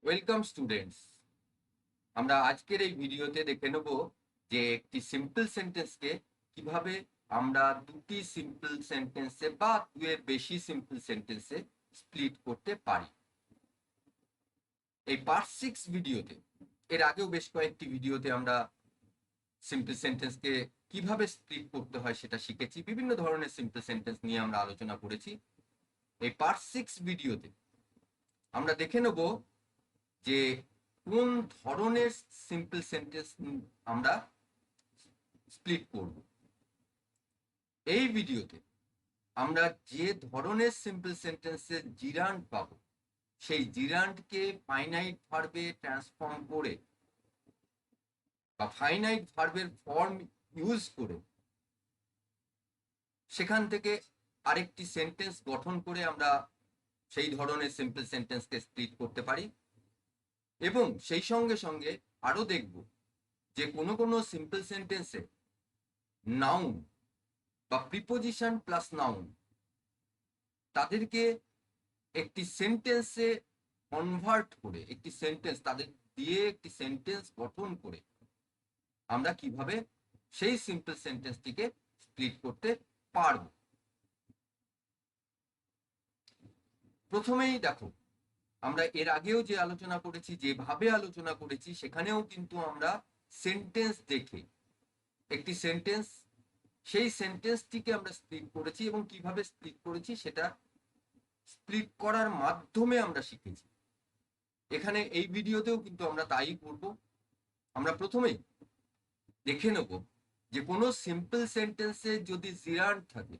Welcome students. আমরা আজকের এই ভিডিওতে দেখে নেব যে একটি সিম্পল সেন্টেন্সকে কিভাবে আমরা দুটি সিম্পল সেন্টেন্সে বা দুয়ের বেশি সিম্পল সেন্টেন্সে স্প্লিট করতে পারি। এই পার্ট 6 ভিডিওতে, এর আগেও বেশ কয়েকটি ভিডিওতে আমরা সিম্পল সেন্টেন্সকে কিভাবে স্প্লিট করতে হয় সেটা শিখেছি। বিভিন্ন ধরনের সিম্পল সেন্টেন্স নিয়ে আমরা আলোচনা করেছি। এই পার্ট 6 ভিডিওতে আমরা দেখে নেব যে কোন ধরনের সিম্পল সেন্টেন্স আমরা স্প্লিট করব। এই ভিডিওতে আমরা যে ধরনের সিম্পল সেন্টেন্সের জিরান্ড পাবো, সেই জিরান্ডকে ফাইনাইট ভার্বে ট্রান্সফর্ম করে বা ফাইনাইট ভার্বের ফর্ম ইউজ করে সেখান থেকে আরেকটি সেন্টেন্স গঠন করে আমরা সেই ধরনের সিম্পল সেন্টেন্সকে স্প্লিট করতে পারি। এবং সেই সঙ্গে সঙ্গে আরো দেখব যে কোনো কোনো সিম্পল সেন্টেন্সে নাউন বা প্রিপোজিশন প্লাস নাউন তাদেরকে একটি সেন্টেন্সে কনভার্ট করে, একটি সেন্টেন্স তাদের দিয়ে একটি সেন্টেন্স গঠন করে আমরা কিভাবে সেই সিম্পল সেন্টেন্সটিকে স্প্লিট করতে পারব। প্রথমেই দেখো, আমরা এর আগেও যে আলোচনা করেছি, যেভাবে আলোচনা করেছি, সেখানেও কিন্তু আমরা সেন্টেন্স দেখে একটি সেন্টেন্স, সেই সেন্টেন্সটিকে আমরা স্প্লিট করেছি এবং কিভাবে স্প্লিট করেছি সেটা স্প্লিট করার মাধ্যমে আমরা শিখেছি। এখানে এই ভিডিওতেও কিন্তু আমরা তাই করব। আমরা প্রথমেই দেখে নেব যে কোনো সিম্পল সেন্টেন্সে যদি জিরান্ড থাকে,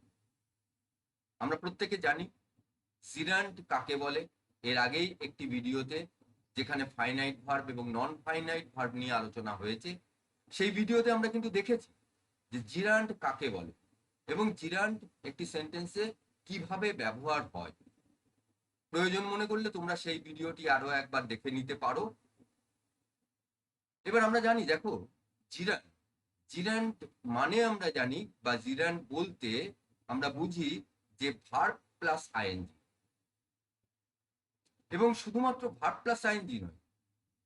আমরা প্রত্যেকে জানি জিরান্ড কাকে বলে। এর আগেই একটি ভিডিওতে যেখানে ফাইনাইট ভার্ব এবং নন ফাইনাইট ভার্ব নিয়ে আলোচনা হয়েছে, সেই ভিডিওতে আমরা কিন্তু দেখেছি যে জিরান্ড কাকে বলে এবং জিরান্ড একটি সেন্টেন্সে কিভাবে ব্যবহার হয়। প্রয়োজন মনে করলে তোমরা সেই ভিডিওটি আরো একবার দেখে নিতে পারো। এবার আমরা জানি, দেখো, জিরান্ড জিরান্ড মানে আমরা জানি, বা জিরান্ড বলতে আমরা বুঝি যে ভার্ব প্লাস আইএনজি। এবং শুধুমাত্র ভার্ব প্লাস আইএনজি নয়,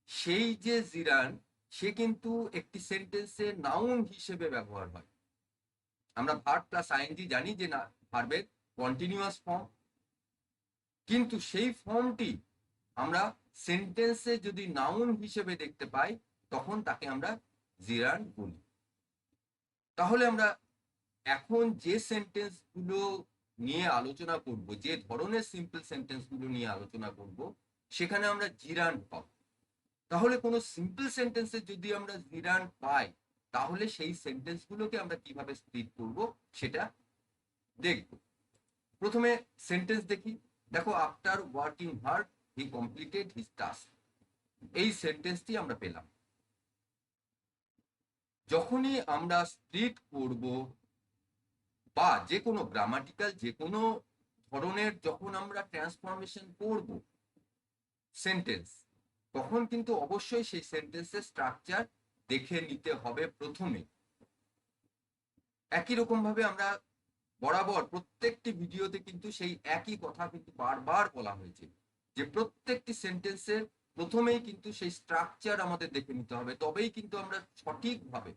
সেই যে জিরান্ড সে কিন্তু একটি সেন্টেন্সে নাউন হিসেবে ব্যবহার হয়। আমরা ভার্ব প্লাস আইএনজি জানি যে না, ভার্বের কন্টিনিউয়াস ফর্ম, কিন্তু সেই ফর্মটি আমরা সেন্টেন্সে যদি নাউন হিসেবে দেখতে পাই তখন তাকে আমরা জিরান্ড বলি। তাহলে আমরা এখন যে সেন্টেন্স গুলো নিয়ে আলোচনা করব, যে ধরনের সিম্পল সেন্টেন্স গুলো নিয়ে আলোচনা করব, সেখানে আমরা জিরান্ড পাবো। তাহলে কোনো সিম্পল সেন্টেন্সে যদি আমরা জিরান্ড পাই, তাহলে সেই সেন্টেন্স গুলোকে আমরা কিভাবে স্প্লিট করব সেটা দেখব। প্রথমে সেন্টেন্স দেখি। দেখো, আফটার ওয়ার্কিং হার্ড হি কমপ্লিটেড হিজ টাস্ক। এই সেন্টেন্সটি আমরা পেলাম। যখনই আমরা স্প্লিট করব বা যে কোনো গ্রামাটিক্যাল যে কোনো ধরনের যখন আমরা ট্রান্সফরমেশন করব সেন্টেন্স, তখন কিন্তু অবশ্যই সেই সেন্টেন্সের স্ট্রাকচার দেখে নিতে হবে প্রথমে। একই রকম ভাবে আমরা বরাবর প্রত্যেকটি ভিডিওতে কিন্তু সেই একই কথা কিন্তু বারবার বলা হয়েছে যে প্রত্যেকটি সেন্টেন্সের প্রথমেই কিন্তু সেই স্ট্রাকচার আমাদের দেখে নিতে হবে, তবেই কিন্তু আমরা সঠিকভাবে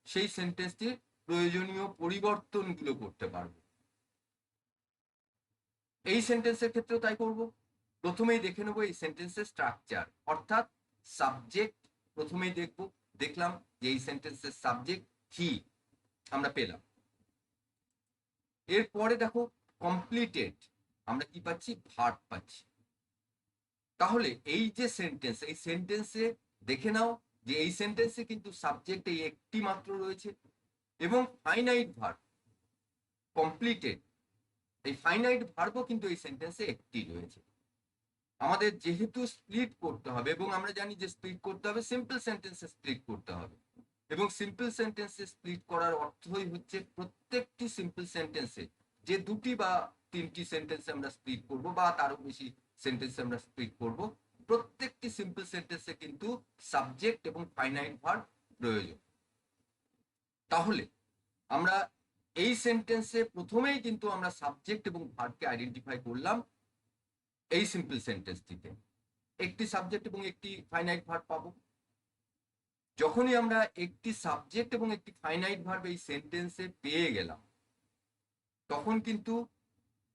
সেই সেন্টেন্সটির প্রয়োজনীয় পরিবর্তনগুলো করতে পারবো। এই সেন্টেন্সের ক্ষেত্রেও তাই করব। প্রথমেই দেখে নেবো এই সেন্টেন্সের স্ট্রাকচার, অর্থাৎ সাবজেক্ট প্রথমেই দেখলাম যে এই সেন্টেন্সের সাবজেক্ট হি আমরা পেলাম। এরপরে দেখো, কমপ্লিটেড, আমরা কি পাচ্ছি? ভার্ব পাচ্ছি। তাহলে এই যে সেন্টেন্স, এই সেন্টেন্সে দেখে নাও যে এই সেন্টেন্সে কিন্তু সাবজেক্ট এই একটি মাত্র রয়েছে এবং ফাইনাইট ভার্ব কমপ্লিটেড, এই ফাইনাইট ভার্বও কিন্তু এই সেন্টেন্সে একটি রয়েছে। আমাদের যেহেতু স্প্লিট করতে হবে, এবং আমরা জানি যে স্প্লিট করতে হবে সিম্পল সেন্টেন্সে স্প্লিট করতে হবে, এবং সিম্পল সেন্টেন্সে স্প্লিট করার অর্থই হচ্ছে প্রত্যেকটি সিম্পল সেন্টেন্সে যে দুটি বা তিনটি সেন্টেন্সে আমরা স্প্লিট করব বা তারও বেশি সেন্টেন্সে আমরা স্প্লিট করব, প্রত্যেকটি সিম্পল সেন্টেন্সে কিন্তু সাবজেক্ট এবং ফাইনাইট ভার্ব প্রয়োজন। তাহলে আমরা এই সেন্টেন্সে প্রথমেই কিন্তু আমরা সাবজেক্ট এবং ভার্বকে আইডেন্টিফাই করলাম এই সিম্পল সেন্টেন্সটিতে। একটি সাবজেক্ট এবং একটি ফাইনাইট ভার্ব পাবো। যখনই আমরা একটি সাবজেক্ট এবং একটি ফাইনাইট ভার্ব এই সেন্টেন্সে পেয়ে গেলাম, তখন কিন্তু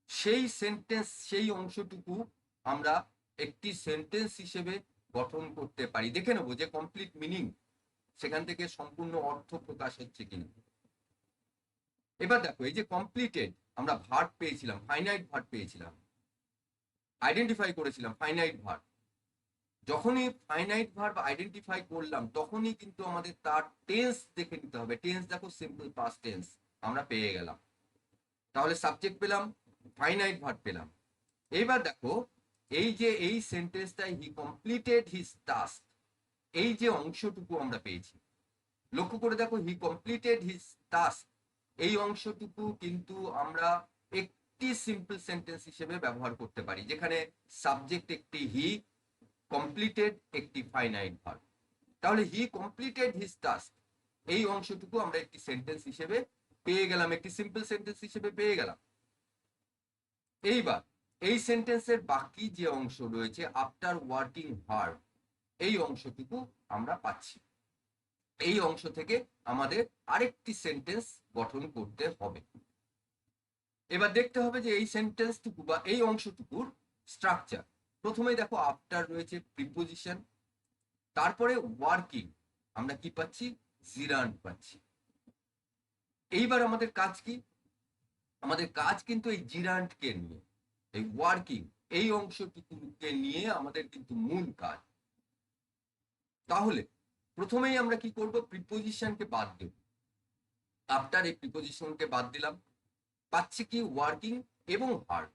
সেই সেন্টেন্স, সেই অংশটুকু আমরা একটি সেন্টেন্স হিসেবে গঠন করতে পারি। দেখে নেবো যে কমপ্লিট মিনিং, সেখান থেকে সম্পূর্ণ অর্থ প্রকাশ হচ্ছে কিনা। এবার দেখো, এই যে কমপ্লিটেড, আমরা ভার্ব পেয়েছিলাম, ফাইনাইট ভার্ব পেয়েছিলাম, আইডেন্টিফাই করেছিলাম ফাইনাইট ভার্ব। যখনই ফাইনাইট ভার্ব আইডেন্টিফাই করলাম, তখনই কিন্তু আমাদের তার টেন্স দেখে নিতে হবে। টেন্স দেখো, সিম্পল পাস্ট টেন্স আমরা পেয়ে গেলাম। তাহলে সাবজেক্ট পেলাম, ফাইনাইট ভার্ব পেলাম। এইবার দেখো, এই যে এই সেন্টেন্সটাই হি কমপ্লিটেড হিজ টাস্ক, এই যে অংশটুকু আমরা পেয়েছি, লক্ষ্য করে দেখো, হি কমপ্লিটেড হিজ টাস্ক, এই অংশটুকু কিন্তু আমরা একটি সিম্পল সেন্টেন্স হিসেবে ব্যবহার করতে পারি, যেখানে সাবজেক্ট একটি হি, কমপ্লিটেড একটি ফাইনাইট ভার্ব। তাহলে হি কমপ্লিটেড হিজ টাস্ক, এই অংশটুকু আমরা একটি সেন্টেন্স হিসেবে পেয়ে গেলাম, একটি সিম্পল সেন্টেন্স হিসেবে পেয়ে গেলাম। এইবার এই সেন্টেন্সের বাকি যে অংশ রয়েছে, আফটার ওয়ার্কিং হার্ড, এই অংশটুকু আমরা পাচ্ছি। এই অংশ থেকে আমাদের আরেকটি সেন্টেন্স গঠন করতে হবে। এবার দেখতে হবে যে এই সেন্টেন্সটুকু বা এই অংশটুকুর স্ট্রাকচার। প্রথমেই দেখো, আফটার রয়েছে প্রিপোজিশন, তারপরে ওয়ার্কিং, আমরা কি পাচ্ছি, জিরান্ড পাচ্ছি। এইবার আমাদের কাজ কি? আমাদের কাজ কিন্তু এই জিরান্ডকে নিয়ে, এই ওয়ার্কিং, এই অংশটুকুকে নিয়ে আমাদের কিন্তু মূল কাজ। তাহলে প্রথমেই আমরা কি করব, প্রিপোজিশনকে বাদ দেব। আফটার এই প্রিপোজিশনকে বাদ দিলাম, পাচ্ছি কি, ওয়ার্কিং এবং হার্ড,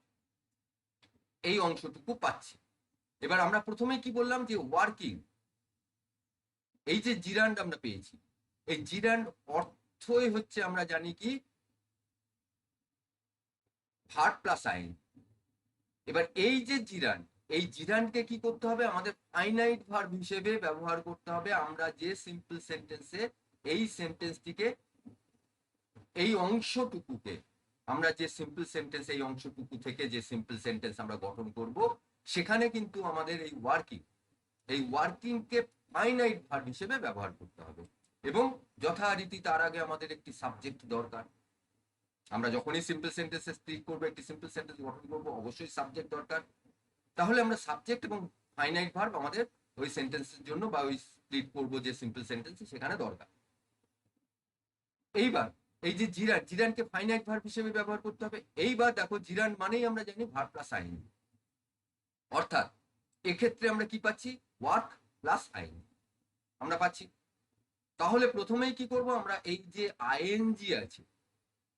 এই অংশটুকু পাচ্ছি। এবার আমরা প্রথমেই কি বললাম, যে ওয়ার্কিং, এই যে জিরান্ড আমরা পেয়েছি, এই জিরান্ড অর্থই হচ্ছে, আমরা জানি কি, ভার্ব প্লাস আইন। এবার এই যে জিরান্ড, এই জিরান্ডকে কি করতে হবে, আমাদের ফাইনাইট ভার্ব হিসেবে ব্যবহার করতে হবে। আমরা যে সিম্পল সেন্টেন্সে এই সেন্টেন্সটিকে, এই অংশটুকুকে, আমরা যে সিম্পল সেন্টেন্স, এই অংশটুকু থেকে যে সিম্পল সেন্টেন্স আমরা গঠন করব, সেখানে কিন্তু আমাদের এই ওয়ার্কিং, এই ওয়ার্কিংকে ফাইনাইট ভার্ব হিসেবে ব্যবহার করতে হবে। এবং যথারীতি তার আগে আমাদের একটি সাবজেক্ট দরকার। আমরা যখনই সিম্পল সেন্টেন্সে স্পিক করবো, একটি সিম্পল সেন্টেন্স গঠন করবো, অবশ্যই সাবজেক্ট দরকার। তাহলে আমরা সাবজেক্ট এবং ফাইনাইট ভার্ব আমাদের ওই সেন্টেন্সের জন্য, বা ওই স্প্লিট করবো যে সিম্পল সেন্টেন্স, সেখানে দরকার। এইবার এই যে জিরান, জিরানকে ফাইনাইট ভার্ব হিসেবে ব্যবহার করতে হবে। এইবার দেখো, জিরান মানেই আমরা জানি ভার্ব প্লাস আইন, অর্থাৎ এক্ষেত্রে আমরা কি পাচ্ছি, ওয়ার্ক প্লাস আইন আমরা পাচ্ছি। তাহলে প্রথমেই কি করব, আমরা এই যে আইএনজি আছে,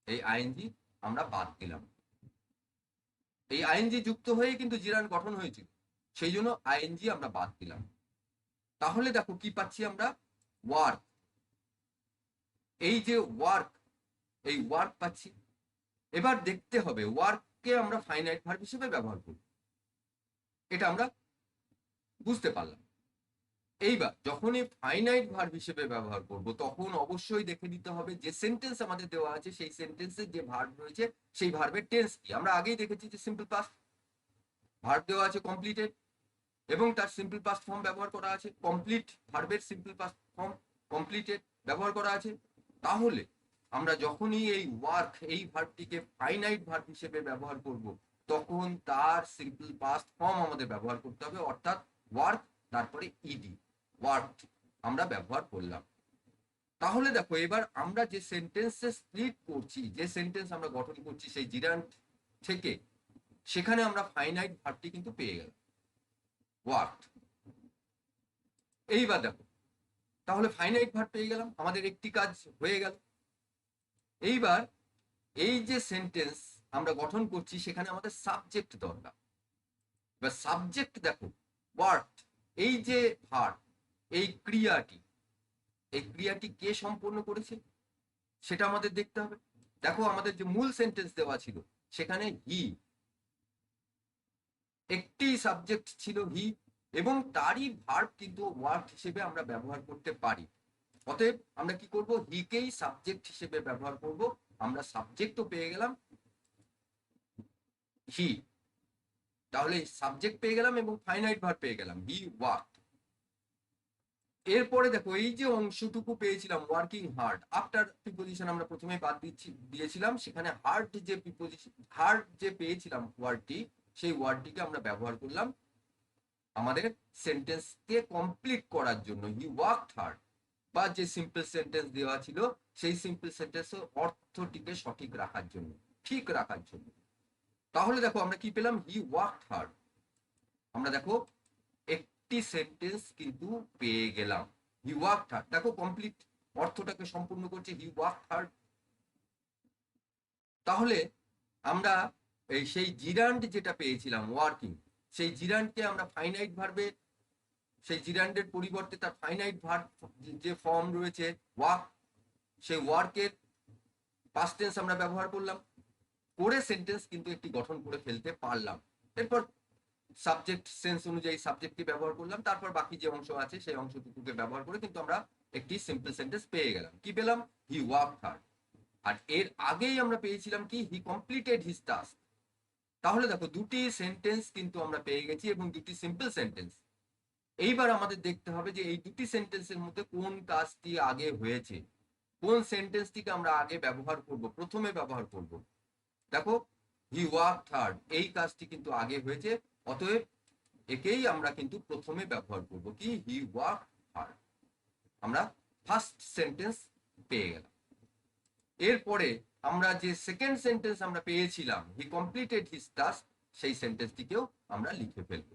এই আইএনজি আমরা বাদ দিলাম। এই আইএনজি যুক্ত হয়ে কিন্তু জিরান গঠন হয়েছিল, সেই জন্য আইএনজি আমরা বাদ দিলাম। তাহলে দেখো কি পাচ্ছি আমরা, ওয়ার্ক, এই যে ওয়ার্ক, এই ওয়ার্ক পাচ্ছি। এবার দেখতে হবে, ওয়ার্ককে আমরা ফাইনাইট ভার্ব হিসেবে ব্যবহার করব, এটা আমরা বুঝতে পারলাম। এইবার যখনই ফাইনাইট ভার্ব হিসেবে ব্যবহার করব, তখন অবশ্যই দেখে নিতে হবে যে সেন্টেন্স আমাদের দেওয়া আছে, সেই সেন্টেন্সের যে ভার্ব রয়েছে, সেই ভার্বের টেন্স কি। আমরা আগেই দেখেছি যে সিম্পল পাস্ট ভার্ব দেওয়া আছে কমপ্লিটেড, এবং তার সিম্পল পাস্ট ফর্ম ব্যবহার করা আছে, কমপ্লিট ভার্বের সিম্পল পাস্ট ফর্ম কমপ্লিটেড ব্যবহার করা আছে। তাহলে আমরা যখনই এই ওয়ার্ক, এই ভার্বটিকে ফাইনাইট ভার্ব হিসেবে ব্যবহার করব, তখন তার সিম্পল পাস্ট ফর্ম আমাদের ব্যবহার করতে হবে, অর্থাৎ ওয়ার্ক, তারপরে ইডি, ওয়ার্ক আমরা ব্যবহার করলাম। তাহলে দেখো, এবার আমরা যে সেন্টেন্সে স্প্লিট করছি, যে সেন্টেন্স আমরা গঠন করছি সেই জিরান্ট থেকে, সেখানে আমরা ফাইনাইট ভার্বটি কিন্তু পেয়ে গেলাম, ওয়ার্ক। এইবার দেখো, তাহলে ফাইনাইট ভার্ব পেয়ে গেলাম, আমাদের একটি কাজ হয়ে গেল। এইবার এই যে সেন্টেন্স আমরা গঠন করছি, সেখানে আমাদের সাবজেক্ট দরকার। এবার সাবজেক্ট দেখো, ওয়ার্ক, এই যে ভার্ব, এই ক্রিয়াটি, এই ক্রিয়াটি কে সম্পন্ন করেছে সেটা আমাদের দেখতে হবে। দেখো, আমাদের যে মূল সেন্টেন্স দেওয়া ছিল, সেখানে হি, একটি সাবজেক্ট ছিল হি, এবং তারই ভার্ব কিন্তু ওয়ার্ক হিসেবে আমরা ব্যবহার করতে পারি। অতএব আমরা কি করব, হিকেই সাবজেক্ট হিসেবে ব্যবহার করব। আমরা সাবজেক্টও পেয়ে গেলাম, হি। তাহলে সাবজেক্ট পেয়ে গেলাম এবং ফাইনাইট ভার্ব পেয়ে গেলাম, হি ওয়ার্ক। এরপরে দেখো এই যে অংশটুকু পেয়েছিলাম ওয়ার্কিং হার্ড, আফটার প্রিপোজিশন আমরা প্রথমে বাদ দিয়েছিলাম, সেখানে হার্ড যে প্রিপোজিশন, হার্ড যে পেয়েছিলাম ওয়ার্ডটি, সেই ওয়ার্ডটিকে আমরা ব্যবহার করলাম আমাদের সেন্টেন্সকে কমপ্লিট করার জন্য, হি ওয়ার্কড হার্ড। বা যে সিম্পল সেন্টেন্স দেওয়া ছিল সেই সিম্পল সেন্টেন্সের অর্থটিকে সঠিক রাখার জন্য, ঠিক রাখার জন্য। তাহলে দেখো আমরা কি পেলাম, হি ওয়ার্কড হার্ড। আমরা দেখো একটি সেন্টেন্স কিন্তু পেয়ে গেলাম, হি ওয়ার্কড হার্ড। দেখো কমপ্লিট অর্থটাকে সম্পূর্ণ করছে, হি ওয়ার্কড হার্ড। তাহলে আমরা এই সেই জিরান্ড যেটা পেয়েছিলাম ওয়ার্কিং, সেই জিরান্ডকে আমরা ফাইনাইট ভার্বে, সেই জিরান্ডের পরিবর্তে তার ফাইনাইট ভার্ব যে ফর্ম রয়েছে ওয়ার্ক, সেই ওয়ার্কের পাস্ট টেন্স আমরা ব্যবহার করলাম, করে সেন্টেন্স কিন্তু একটি গঠন করে ফেলতে পারলাম। এরপর সাবজেক্ট সেন্স অনুযায়ী সাবজেক্টকে ব্যবহার করলাম, তারপর বাকি যে অংশ আছে সেই অংশটুকুকে ব্যবহার করে কিন্তু আমরা একটি সিম্পল সেন্টেন্স পেয়ে গেলাম। কি পেলাম, হি ওয়ার্কড হার্ড। আর এর আগেই আমরা পেয়েছিলাম কি, হি কমপ্লিটেড হিজ টাস্ক। তাহলে দেখো দুটি সেন্টেন্স কিন্তু আমরা পেয়ে গেছি এবং দুটি সিম্পল সেন্টেন্স। এইবার আমাদের দেখতে হবে যে এই দুটি সেন্টেন্সের মধ্যে কোন কাজটি আগে হয়েছে, কোন সেন্টেন্সটিকে আমরা আগে ব্যবহার করব, প্রথমে ব্যবহার করব। দেখো হি ওয়ার্কড হার্ড, এই কাজটি কিন্তু আগে হয়েছে, অতএব একেই আমরা কিন্তু প্রথমে ব্যবহার করব, কি, হি ওয়ার্কড হার্ড। আমরা ফার্স্ট সেন্টেন্স পেয়ে গেলাম। এরপরে আমরা যে সেকেন্ড সেন্টেন্স আমরা পেয়েছিলাম, হি কমপ্লিটেড হিজ টাস্ক, সেই সেন্টেন্সটিকেও আমরা লিখে ফেলব।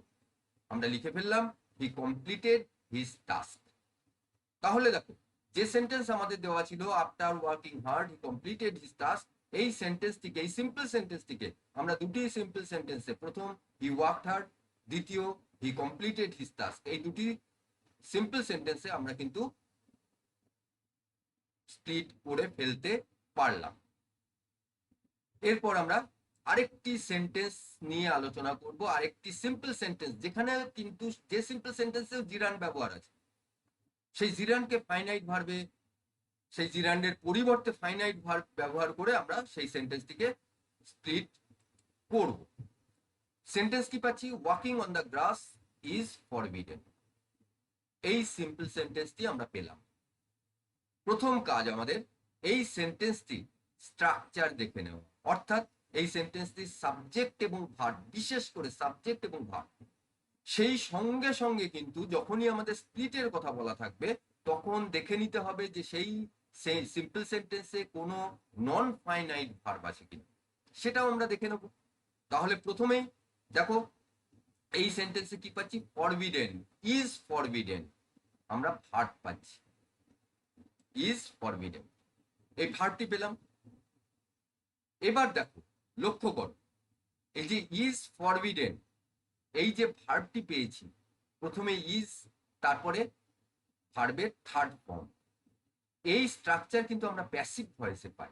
আমরা লিখে ফেললাম, হি কমপ্লিটেড হিজ টাস্ক। তাহলে দেখো যে সেন্টেন্স আমাদের দেওয়া ছিল, আফটার ওয়ার্কিং হার্ড হি কমপ্লিটেড হিজ টাস্ক, এই সেন্টেন্সটিকে, এই সিম্পল সেন্টেন্সটিকে আমরা দুটি সিম্পল সেন্টেন্সে, প্রথম হি ওয়ার্কড হার্ড, দ্বিতীয় হি কমপ্লিটেড হিজ টাস্ক, এই দুটি সিম্পল সেন্টেন্সে আমরা কিন্তু স্প্লিট করে ফেলতে পারলাম। এরপর আমরা আরেকটি সেন্টেন্স নিয়ে আলোচনা করব, আরেকটি সিম্পল সেন্টেন্স, যেখানে কিন্তু যে সিম্পল সেন্টেন্সেও জিরান্ড ব্যবহার আছে, সেই জিরান্ডকে ফাইনাইট ভার্বে, সেই জিরান্ডের পরিবর্তে ফাইনাইট ভার্ব ব্যবহার করে আমরা সেই সেন্টেন্সটিকে স্প্লিট করব। সেন্টেন্স কি পাচ্ছি, walking on the grass is forbidden. এই সিম্পল সেন্টেন্সটি আমরা পেলাম। প্রথম কাজ আমাদের এই সেন্টেন্সটি স্ট্রাকচার দেখে নেওয়া, অর্থাৎ এই সেন্টেন্সটির সাবজেক্ট এবং ভার্ব, বিশেষ করে সাবজেক্ট এবং ভার্ব, সেই সঙ্গে সঙ্গে কিন্তু যখনই আমাদের স্প্লিটের কথা বলা থাকবে তখন দেখে নিতে হবে যে সেই সিম্পল সেন্টেন্সে কোনো নন ফাইনাইট ভার্ব আছে কিনা, সেটাও আমরা দেখে নেব। তাহলে প্রথমেই দেখো এই সেন্টেন্সে কি পাচ্ছি, ফরবিডেন, ইজ ফরবিডেন, আমরা ভার্ব পাচ্ছি, ইজ ফরবিডেন, এই ভার্বটি পেলাম। এবার দেখো লক্ষ্য করো, এই যে ইজ ফরবিডেন, এই যে ভার্বটি পেয়েছি, প্রথমে ইজ, তারপরে ভার্বের থার্ড ফর্ম, এই স্ট্রাকচার কিন্তু আমরা প্যাসিভ ভয়েসে পাই।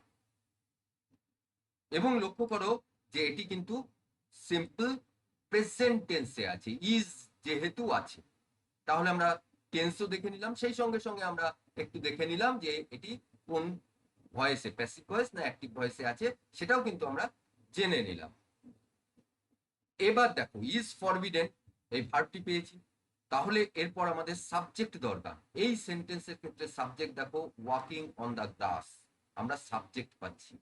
এবং লক্ষ্য করো যে এটি কিন্তু সিম্পল প্রেজেন্ট টেন্সে আছে, ইজ যেহেতু আছে। তাহলে আমরা টেন্সও দেখে নিলাম, সেই সঙ্গে সঙ্গে আমরা একটু দেখে নিলাম যে এটি কোন ভয়েসে, প্যাসিভ ভয়েস না অ্যাক্টিভ ভয়েসে আছে, সেটাও কিন্তু আমরা জেনে নিলাম। এবার দেখো ইজ ফরবিডেন, এই ভার্বটি পেয়েছি, তাহলে এরপর আমাদের সাবজেক্ট দরকার। এই সেন্টেন্সের ক্ষেত্রে সাবজেক্ট দেখো, ওয়াকিং অন দ্য গ্রাস, আমরা সাবজেক্ট পাচ্ছি।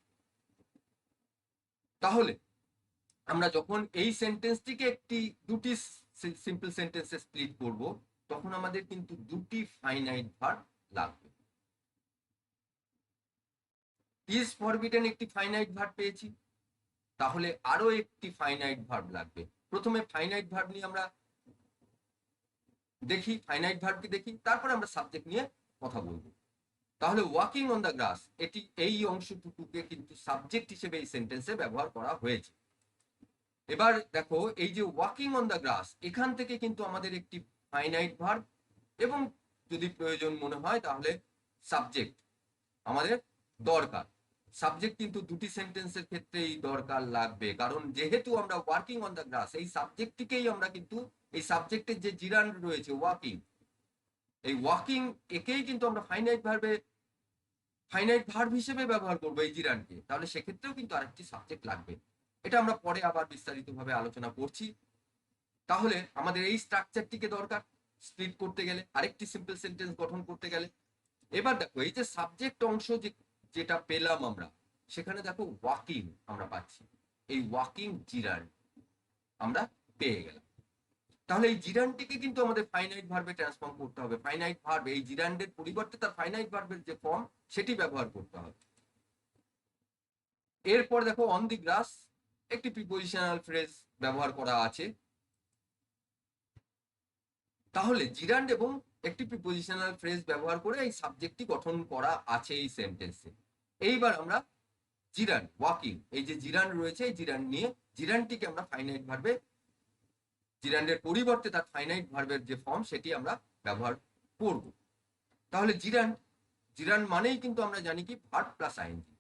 তাহলে আমরা যখন এই সেন্টেন্সটিকে দুটি সিম্পল সেন্টেন্সে স্প্লিট করব, তখন আমাদের কিন্তু দুটি ফাইনাইট ভার্ব লাগবে। ইজ ফরবিডেন একটি ফাইনাইট ভার্ব পেয়েছি, তাহলে আরো একটি ফাইনাইট ভার্ব লাগবে। প্রথমে ফাইনাইট ভার্ব নিয়ে আমরা দেখি, ফাইনাইট ভার্বকে দেখি, তারপর আমরা সাবজেক্ট নিয়ে কথা বলবো। তাহলে ওয়াকিং অন দ্য গ্রাস, এটি, এই অংশটুকুকে কিন্তু সাবজেক্ট হিসেবে এই সেন্টেন্সে ব্যবহার করা হয়েছে। এবার দেখো এই যে ওয়াকিং অন দ্য গ্রাস, এখান থেকে কিন্তু আমাদের একটি ফাইনাইট ভার্ব এবং যদি প্রয়োজন মনে হয় তাহলে সাবজেক্ট আমাদের দরকার। সাবজেক্ট কিন্তু দুটি সেন্টেন্সের ক্ষেত্রেই দরকার লাগবে, কারণ যেহেতু আমরা ওয়ার্কিং অন দ্য গ্রাস, এই সাবজেক্টটিকেই আমরা কিন্তু, এই সাবজেক্টের যে জিরান্ড রয়েছে ওয়াকিং, এই ওয়াকিং একেই কিন্তু আমরা ফাইনাইট ভার্ব হিসেবে ব্যবহার করবো এই জিরান্ডকে, তাহলে সেক্ষেত্রেও কিন্তু আরেকটি সাবজেক্ট লাগবে। এটা আমরা পরে আবার বিস্তারিতভাবে আলোচনা করছি। তাহলে আমাদের এই স্ট্রাকচারটিকে দরকার স্প্লিট করতে গেলে, আরেকটি সিম্পল সেন্টেন্স গঠন করতে গেলে। এবার দেখো এই যে সাবজেক্ট অংশ যেটা পেলাম আমরা, সেখানে দেখো ওয়াকিং আমরা পাচ্ছি, এই ওয়াকিং জিরান্ড আমরা পেয়ে গেলাম। তাহলে এই জিরান্ডটিকে কিন্তু আমাদের ফাইনাইট ভার্বে ট্রান্সফর্ম করতে হবে। ফাইনাইট ভার্ব, এই জিরান্ডের পরিবর্তে তার ফাইনাইট ভার্বের যে ফর্ম সেটি ব্যবহার করতে হবে। এরপর দেখো অন দি গ্রাস একটি প্রিপোজিশনাল ফ্রেজ ব্যবহার করা আছে। তাহলে জিরান্ড এবং একটি প্রিপোজিশনাল ফ্রেজ ব্যবহার করে এই সাবজেক্টটি গঠন করা আছে এই সেন্টেন্সে। এইবার আমরা জিরান্ড, ওয়াকিং, এই যে জিরান্ড রয়েছে এই জিরান্ড নিয়ে জিরান্ডটিকে আমরা ফাইনাইট ভার্বে, জিরান্ডের পরিবর্তে তার ফাইনাইট ভার্বের যে ফর্ম সেটি আমরা ব্যবহার করব। তাহলে জিরান্ড, জিরান্ড মানেই কিন্তু আমরা জানি কি verb plus ING.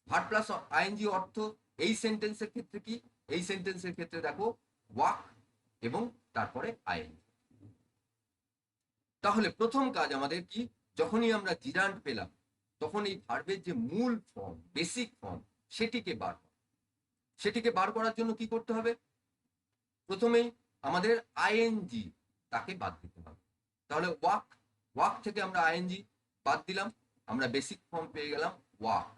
Verb plus ING অর্থ এই সেন্টেন্সের ক্ষেত্রে কি, এই সেন্টেন্সের ক্ষেত্রে দেখো ওয়াক এবং তারপরে আইএনজি। তাহলে প্রথম কাজ আমাদের কি, যখনই আমরা জিরান্ড পেলাম তখন এই ভার্বের যে মূল ফর্ম, বেসিক ফর্ম, সেটিকে বার করার জন্য কি করতে হবে, প্রথমেই আমাদের আইএনজি তাকে বাদ দিতে হবে। তাহলে ওয়াক, ওয়াক থেকে আমরা আইএনজি বাদ দিলাম, আমরা বেসিক ফর্ম পেয়ে গেলাম ওয়াক,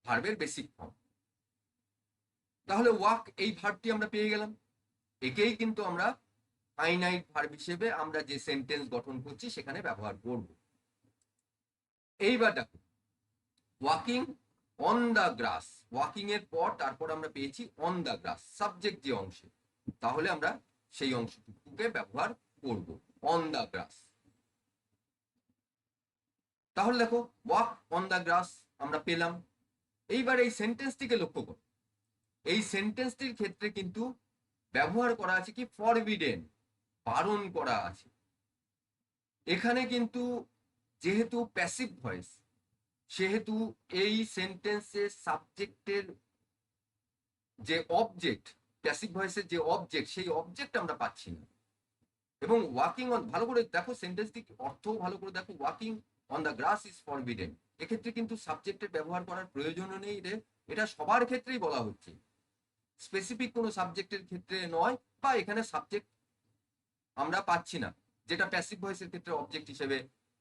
ভার্বের বেসিক ফর্ম। তাহলে ওয়াক এই ভার্বটি আমরা পেয়ে গেলাম, একেই কিন্তু আমরা ফাইনাইট ভার্ব হিসেবে আমরা যে সেন্টেন্স গঠন করছি সেখানে ব্যবহার করব। এইবার দেখো walking on the grass, walking এর পর তারপর আমরা পেয়েছি অন দা গ্রাস, সাবজেক্ট যে অংশে, তাহলে আমরা সেই অংশটুকুকে ব্যবহার করব, অন দা গ্রাস। তাহলে দেখো ওয়াক অন দা গ্রাস আমরা পেলাম। এইবার এই সেন্টেন্সটিকে লক্ষ্য করো, এই সেন্টেন্সটির ক্ষেত্রে কিন্তু ব্যবহার করা আছে কি ফরবিডেন, বারণ করা আছে। এখানে কিন্তু যেহেতু প্যাসিভ ভয়েস, সেহেতু এই সেন্টেন্সের সাবজেক্টের যে অবজেক্ট, প্যাসিভ ভয়েসের যে অবজেক্ট, সেই অবজেক্ট আমরা পাচ্ছি না। এবং ওয়াকিং অন, ভালো করে দেখো সেন্টেন্সটি অর্থ ভালো করে দেখো, walking on the grass is forbidden, এক্ষেত্রে কিন্তু সাবজেক্টের ব্যবহার করার প্রয়োজনও নেই রে, এটা সবার ক্ষেত্রেই বলা হচ্ছে, স্পেসিফিক কোনো সাবজেক্টের ক্ষেত্রে নয়, বা এখানে সাবজেক্ট আমরা পাচ্ছি না, যেটা প্যাসিভ ভয়েসের ক্ষেত্রে অবজেক্ট হিসেবে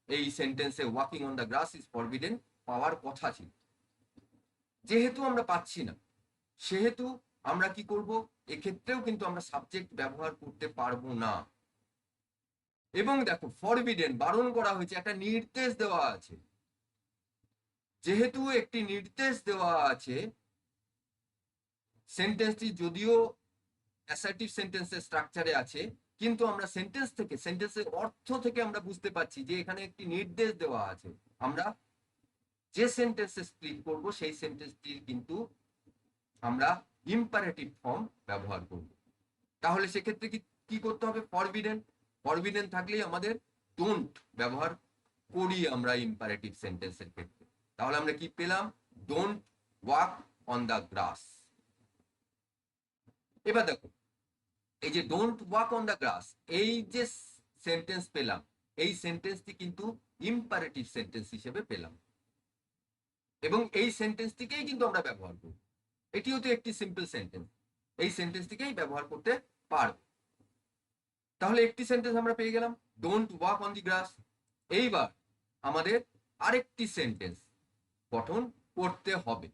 এই সেন্টেন্সে walking on the grass is forbidden পাওয়ার কথা ছিল। যেহেতু আমরা পাচ্ছি না, সেহেতু আমরা কি করব, এক্ষেত্রেও কিন্তু আমরা সাবজেক্ট ব্যবহার করতে পারবো না। এবং দেখো ফরবিডেন, বারণ করা হয়েছে, একটা নির্দেশ দেওয়া আছে। যেহেতু একটি নির্দেশ দেওয়া আছে, সেন্টেন্সটি যদিও অ্যাসার্টিভ সেন্টেন্সের স্ট্রাকচারে আছে, কিন্তু আমরা সেন্টেন্স থেকে, সেন্টেন্সের অর্থ থেকে আমরা বুঝতে পারছি যে এখানে একটি নির্দেশ দেওয়া আছে। আমরা যে সেন্টেন্সে স্প্লিট করব সেই সেন্টেন্সটির কিন্তু আমরা ইম্পারেটিভ ফর্ম ব্যবহার করব। তাহলে সেক্ষেত্রে কি করতে হবে, ফরবিডেন, ফরবিডেন থাকলেই আমাদের ডোন্ট ব্যবহার করি আমরা ইম্পারেটিভ সেন্টেন্সের ক্ষেত্রে। তাহলে আমরা কি পেলাম, ডোন্ট ওয়াক অন দা গ্রাস। এবার দেখো এই যে ডোন্ট ওয়াক অন দা গ্রাস, এই যে সেন্টেন্স পেলাম, এই সেন্টেন্সটি কিন্তু ইম্পারেটিভ সেন্টেন্স হিসেবে পেলাম, এবং এই সেন্টেন্সটিকেই কিন্তু আমরা ব্যবহার করব। এটিও তো একটি সিম্পল সেন্টেন্স, এই সেন্টেন্সটিকেই ব্যবহার করতে পারবো। তাহলে একটি সেন্টেন্স আমরা পেয়ে গেলাম, ডোন্ট ওয়াক অন দি গ্রাস। এইবার আমাদের আরেকটি সেন্টেন্স গঠন করতে হবে।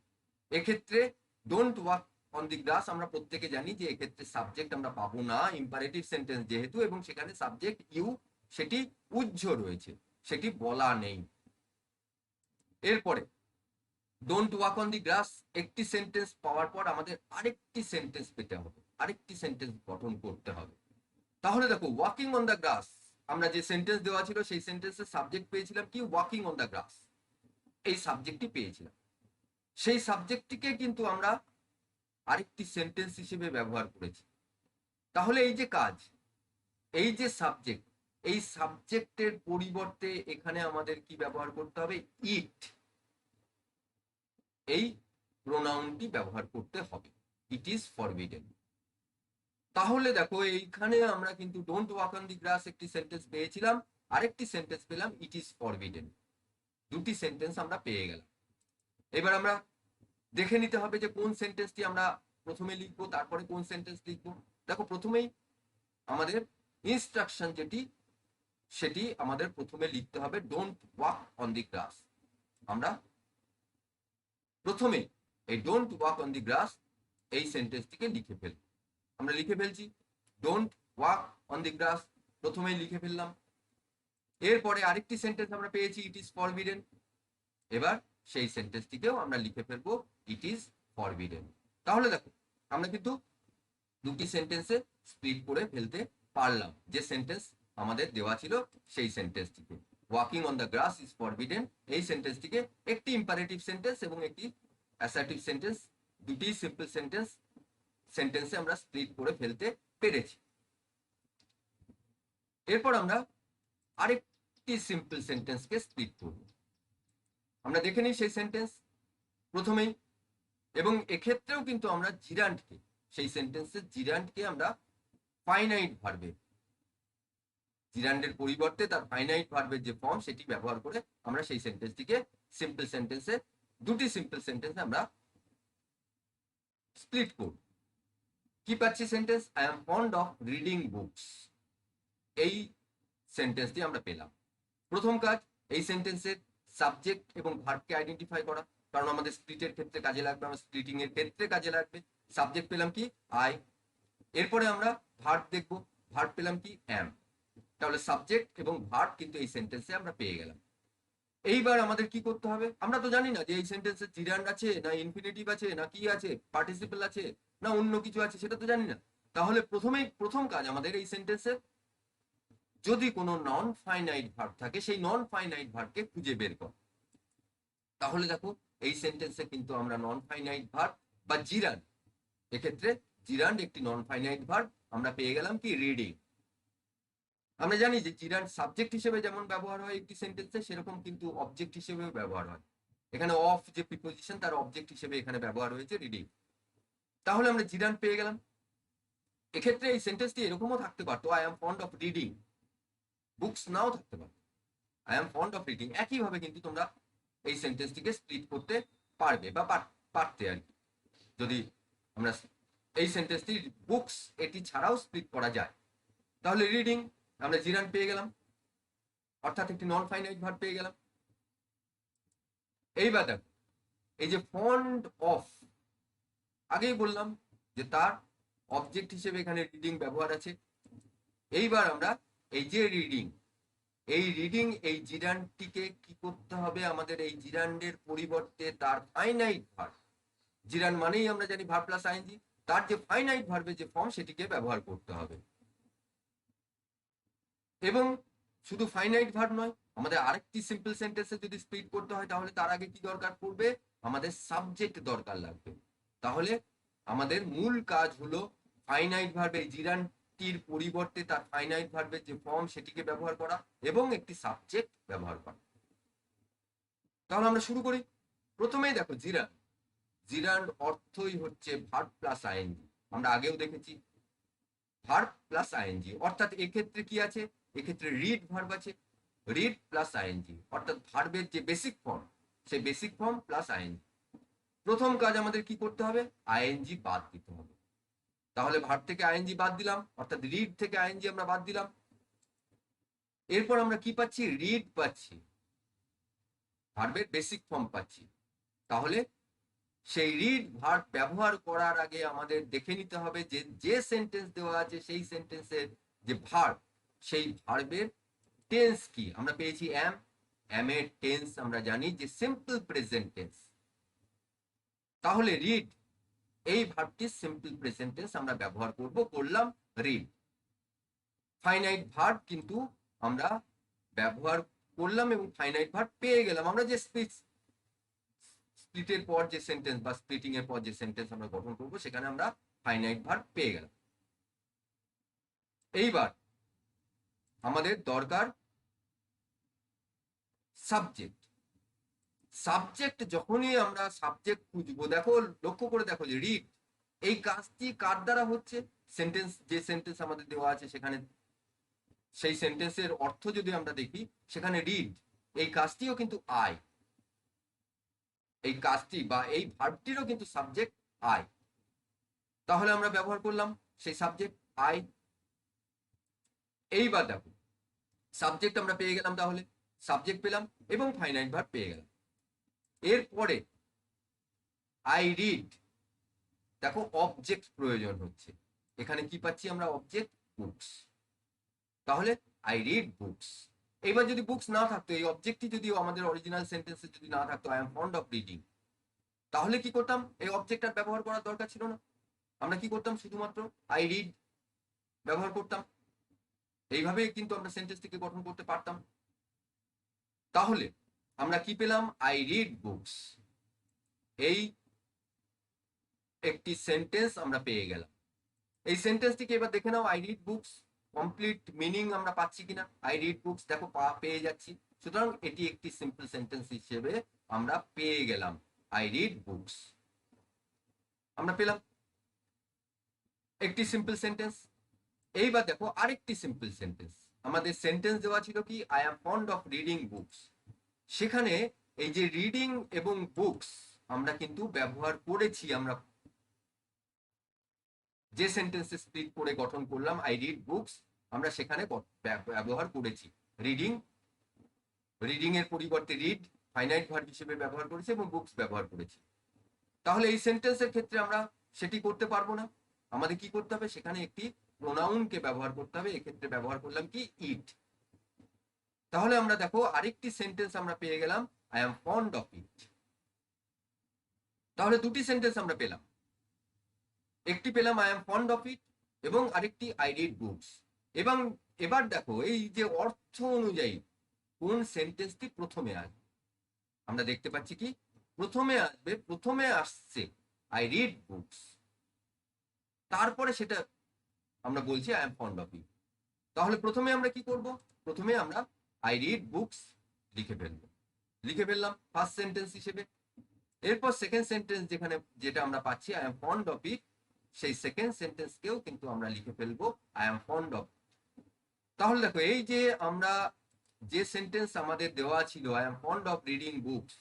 এক্ষেত্রে ডোন্ট ওয়াক অন দি গ্রাস আমরা প্রত্যেকে জানি যে এক্ষেত্রে সাবজেক্ট আমরা পাবো না, ইম্পারেটিভ সেন্টেন্স যেহেতু, এবং সেখানে সাবজেক্ট ইউ সেটি উজ্জ রয়েছে, সেটি বলা নেই। এরপরে ডোন্ট ওয়াক অন দি গ্রাস একটি সেন্টেন্স পাওয়ার পর আমাদের আরেকটি সেন্টেন্স পেতে হবে, আরেকটি সেন্টেন্স গঠন করতে হবে। তাহলে দেখো ওয়াকিং অন দ্য গ্রাস, আমরা যে সেন্টেন্স দেওয়া ছিল সেই সেন্টেন্সের সাবজেক্ট পেয়েছিলাম কি, ওয়াকিং অন দ্য গ্রাস, এই সাবজেক্টটি পেয়েছিলাম। সেই সাবজেক্টটিকে কিন্তু আমরা আরেকটি সেন্টেন্স হিসেবে ব্যবহার করেছি। তাহলে এই যে কাজ, এই যে সাবজেক্ট, এই সাবজেক্টের পরিবর্তে এখানে আমাদের কি ব্যবহার করতে হবে, ইট, এই প্রোনাউনটি ব্যবহার করতে হবে, ইট ইজ ফরবিডেন। তাহলে দেখো এইখানে আমরা কিন্তু ডোন্ট ওয়াক অন দি গ্রাস একটি সেন্টেন্স পেয়েছিলাম, আরেকটি সেন্টেন্স পেলাম ইট ইজ ফরবিডেন, দুটি সেন্টেন্স আমরা পেয়ে গেলাম। এবার আমরা দেখে নিতে হবে যে কোন সেন্টেন্সটি আমরা প্রথমে লিখবো, তারপরে কোন সেন্টেন্স লিখবো। দেখো প্রথমেই আমাদের ইনস্ট্রাকশন সেটি আমাদের প্রথমে লিখতে হবে, ডোন্ট ওয়াক অন দি গ্রাস। আমরা প্রথমে এই ডোন্ট ওয়াক অন দি গ্রাস এই সেন্টেন্সটিকে লিখে ফেলব। আমরা লিখে ফেলছি ডোন্ট ওয়াক অন দি গ্রাস, প্রথমেই লিখে ফেললাম। এরপরে আরেকটি সেন্টেন্স আমরা পেয়েছি, ইট ইজ ফরবিডেন। এবার সেই সেন্টেন্সটিকেও আমরা লিখে ফেলবো, ইট ইজ ফরবিডেন। তাহলে দেখো আমরা কিন্তু দুটি সেন্টেন্সে স্প্লিট করে ফেলতে পারলাম। যে সেন্টেন্স আমাদের দেওয়া ছিল সেই সেন্টেন্সটিকে, walking on the grass is forbidden, এই সেন্টেন্সটিকে একটি ইম্পারেটিভ সেন্টেন্স এবং একটি অ্যাসার্টিভ সেন্টেন্স, দুটি সিম্পল সেন্টেন্সে আমরা স্প্লিট করে ফেলতে পেরেছি। এরপর আমরা আরেকটি সিম্পল সেন্টেন্সকে স্প্লিট করব। আমরা দেখে নিই সেই সেন্টেন্স প্রথমেই, এবং এক্ষেত্রেও কিন্তু আমরা জিরান্ডকে, সেই সেন্টেন্সের জিরান্ডকে আমরা ফাইনাইট ভার্বে, জিরান্ডের পরিবর্তে তার ফাইনাইট ভার্বের যে ফর্ম সেটি ব্যবহার করে আমরা সেই সেন্টেন্সটিকে সিম্পল সেন্টেন্সে, দুটি সিম্পল সেন্টেন্সে আমরা স্প্লিট করব। কি পাচ্ছি sentence, I am fond of reading books, এই সেন্টেন্সটি আমরা পেলাম। প্রথম কাজ, এই সেন্টেন্সের সাবজেক্ট এবং ভার্বকে আইডেন্টিফাই করা, কারণ আমাদের স্প্লিটের ক্ষেত্রে কাজে লাগবে, আমরা স্প্লিটিং এর ক্ষেত্রে কাজে লাগবে। সাবজেক্ট পেলাম কি, আই। এরপরে আমরা ভার্ব দেখব, ভার্ব পেলাম কি, অ্যাম। তাহলে সাবজেক্ট এবং ভার্ব কিন্তু এই সেন্টেন্সে আমরা পেয়ে গেলাম। এইবার আমাদের কি করতে হবে, আমরা তো জানি না যে এই সেন্টেন্সে জিরান্ড আছে না ইনফিনিটিভ আছে না কি আছে, পার্টিসিপল আছে না অন্য কিছু আছে, সেটা তো জানি না। তাহলে প্রথম কাজ আমাদের এই সেন্টেন্সের যদি কোনো নন ফাইনাইট ভার্ব থাকে, সেই নন ফাইনাইট ভার্বকে খুঁজে বের কর। তাহলে দেখো এই সেন্টেন্সে কিন্তু আমরা নন ফাইনাইট ভার্ব বা জিরান্ড, এক্ষেত্রে জিরান্ড একটি নন ফাইনাইট ভার্ব, আমরা পেয়ে গেলাম কি, রিডিং। আমরা জানি যে জিরান্ড সাবজেক্ট হিসেবে যেমন ব্যবহার হয় একটি সেন্টেন্সে, সেরকম কিন্তু অবজেক্ট হিসেবেও ব্যবহার হয়। এখানে অফ যে প্রিপোজিশন, তার অবজেক্ট হিসেবে এখানে ব্যবহার হয়েছে রিডিং। তাহলে আমরা জিরান্ড পেয়ে গেলাম। এক্ষেত্রে এই সেন্টেন্সটি এরকমও থাকতে পারতো, I am fond of reading books, নাও থাকতে পারতো I am fond of reading. একইভাবে কিন্তু তোমরা এই সেন্টেন্সটিকে স্প্লিট করতে পারবে বা পারতে আর কি। যদি আমরা এই সেন্টেন্সটি বুকস এটি ছাড়াও স্প্লিট করা যায়, তাহলে রিডিং আমরা জিরান্ড পেয়ে গেলাম, অর্থাৎ একটি নন ফাইনাইট ভার্ব পেয়ে গেলাম। এইবার দেখো এই যে ফন্ড অফ, আগেই বললাম যে তার অবজেক্ট হিসেবে এখানে রিডিং ব্যবহার আছে। এইবার আমরা এই যে রিডিং, এই রিডিং এই জিরান্ডটিকে কি করতে হবে, আমাদের এই জিরান্ডের পরিবর্তে তার ফাইনাইট ভার্ব, জিরান্ড মানেই আমরা জানি ভার্ব প্লাস আইএনজি, তার যে ফাইনাইট ভার্বের যে ফর্ম সেটিকে ব্যবহার করতে হবে। এবং শুধু ফাইনাইট ভার্ব নয়, আমাদের আরেকটি সিম্পল সেন্টেন্সে যদি স্প্লিট করতে হয় তাহলে তার আগে কি দরকার পড়বে, আমাদের সাবজেক্ট দরকার লাগবে। তাহলে আমাদের মূল কাজ হলো ফাইনাইট ভার্বের জিরান্ডটির পরিবর্তে তার ফাইনাইট ভার্বের যে ফর্ম সেটিকে ব্যবহার করা এবং একটি সাবজেক্ট ব্যবহার করা। তাহলে আমরা শুরু করি। প্রথমেই দেখো জিরান্ড, জিরান্ড অর্থই হচ্ছে ভার্ব প্লাস আইএনজি। আমরা আগেও দেখেছি ভার্ব প্লাস আইএনজি, অর্থাৎ এক্ষেত্রে কি আছে, এক্ষেত্রে রিড ভার্ব আছে, রিড প্লাস আইএনজি, অর্থাৎ ভার্বের যে বেসিক ফর্ম সেই বেসিক ফর্ম প্লাস আইএনজি। প্রথম কাজ আমাদের কি করতে হবে, আইএনজি বাদ দিতে হবে। তাহলে ভার্ব থেকে আইএনজি বাদ দিলাম, অর্থাৎ রিড থেকে আইএনজি আমরা বাদ দিলাম। এরপর আমরা কি পাচ্ছি, রিড পাচ্ছি, ভার্বের বেসিক ফর্ম পাচ্ছি। তাহলে সেই রিড ভার্ব ব্যবহার করার আগে আমাদের দেখে নিতে হবে যে যে সেন্টেন্স দেওয়া আছে সেই সেন্টেন্সের যে ভার্ব, সেই ভার্বের টেন্স কি। আমরা পেয়েছি অ্যাম, অ্যামের টেন্স আমরা জানি যে সিম্পল প্রেজেন্ট টেন্স। তাহলে রিড এই ভার্বটি সিম্পল প্রেজেন্ট টেন্স আমরা ব্যবহার করলাম রিড। ফাইনাইট ভার্ব কিন্তু আমরা ব্যবহার করলাম এবং ফাইনাইট ভার্ব পেয়ে গেলাম। আমরা যে স্প্লিটের পর যে সেন্টেন্স বা স্প্লিটিং এর পর যে সেন্টেন্স আমরা গঠন করব সেখানে আমরা ফাইনাইট ভার্ব পেয়ে গেলাম। এইবার আমাদের দরকার সাবজেক্ট। সাবজেক্ট যখনই আমরা সাবজেক্ট খুঁজবো, দেখো লক্ষ্য করে দেখো যে রিড এই কাজটি কার দ্বারা হচ্ছে, সেন্টেন্স যে সেন্টেন্স আমাদের দেওয়া আছে সেখানে সেই সেন্টেন্সের অর্থ যদি আমরা দেখি সেখানে রিড এই কাজটিও কিন্তু আই, এই কাজটি বা এই ভার্বটিরও কিন্তু সাবজেক্ট আই। তাহলে আমরা ব্যবহার করলাম সেই সাবজেক্ট আই। এইবার দেখো সাবজেক্ট আমরা পেয়ে গেলাম, তাহলে সাবজেক্ট পেলাম এবং ফাইনাইট ভার্ব পেয়ে গেলাম। এরপরে আই রিড, দেখো অবজেক্ট প্রয়োজন হচ্ছে, এখানে কি পাচ্ছি আমরা অবজেক্ট বুকস। তাহলে আই রিড বুকস। এইবার যদি বুকস না থাকতো, এই অবজেক্টটি যদি আমাদের অরিজিনাল সেন্টেন্সে যদি না থাকতো I am fond of reading, তাহলে কি করতাম, এই অবজেক্ট আর ব্যবহার করার দরকার ছিল না। আমরা কি করতাম, শুধুমাত্র আই রিড ব্যবহার করতাম। এইভাবে কিন্তু আমরা সেন্টেন্সটিকে গঠন করতে পারতাম। তাহলে আমরা কি পেলাম, আই রিড বুকস, এই একটি সেন্টেন্স আমরা পেয়ে গেলাম। এই সেন্টেন্সটিকে এবার দেখে নাও, I read books complete meaning আমরা পাচ্ছি কিনা। আই রিড বুকস দেখো পেয়ে যাচ্ছি, সুতরাং এটি একটি সিম্পল সেন্টেন্স হিসেবে আমরা পেয়ে গেলাম। আই রিড বুকস আমরা পেলাম একটি সিম্পল সেন্টেন্স। এইবার দেখো আরেকটি সিম্পল সেন্টেন্স। আমাদের সেন্টেন্স দেওয়া ছিল কি, I am fond of reading books. সেখানে এই যে রিডিং এবং বুকস আমরা কিন্তু ব্যবহার করেছি, আমরা যে সেন্টেন্সে স্প্লিট করে গঠন করলাম আই রিড বুকস, আমরা সেখানে ব্যবহার করেছি রিডিং, রিডিং এর পরিবর্তে রিড ফাইনাইট ভার্ব হিসেবে ব্যবহার করেছি এবং বুকস ব্যবহার করেছি। তাহলে এই সেন্টেন্সের ক্ষেত্রে আমরা সেটি করতে পারবো না, আমাদের কি করতে হবে, সেখানে একটি প্রোনাউনকে ব্যবহার করতে হবে। এক্ষেত্রে ব্যবহার করলাম কি, ইট। তাহলে আমরা দেখো আরেকটি সেন্টেন্স আমরা পেয়ে গেলাম, I am fond of it. তাহলে দুটি সেন্টেন্স আমরা পেলাম, একটি পেলাম I am fond of it এবং আরেকটি আই রিড বুকস। এবং এবার দেখো এই যে অর্থ অনুযায়ী কোন সেন্টেন্সটি প্রথমে আসবে, আমরা দেখতে পাচ্ছি কি প্রথমে আসছে আই রিড বুকস, তারপরে সেটা আমরা বলছি I am fond of it. তাহলে প্রথমে আমরা কি করব, প্রথমে আমরা আই রিড বুকস লিখে ফেললাম ফার্স্ট সেন্টেন্স হিসেবে। এরপর সেকেন্ড সেন্টেন্স যেটা আমরা পাচ্ছি I am fond of it, সেই সেকেন্ড সেন্টেন্সকেও কিন্তু আমরা লিখে ফেলবো আই এম ফন্ড অফ। তাহলে দেখো এই যে আমরা যে সেন্টেন্স আমাদের দেওয়া ছিল I am fond of reading books,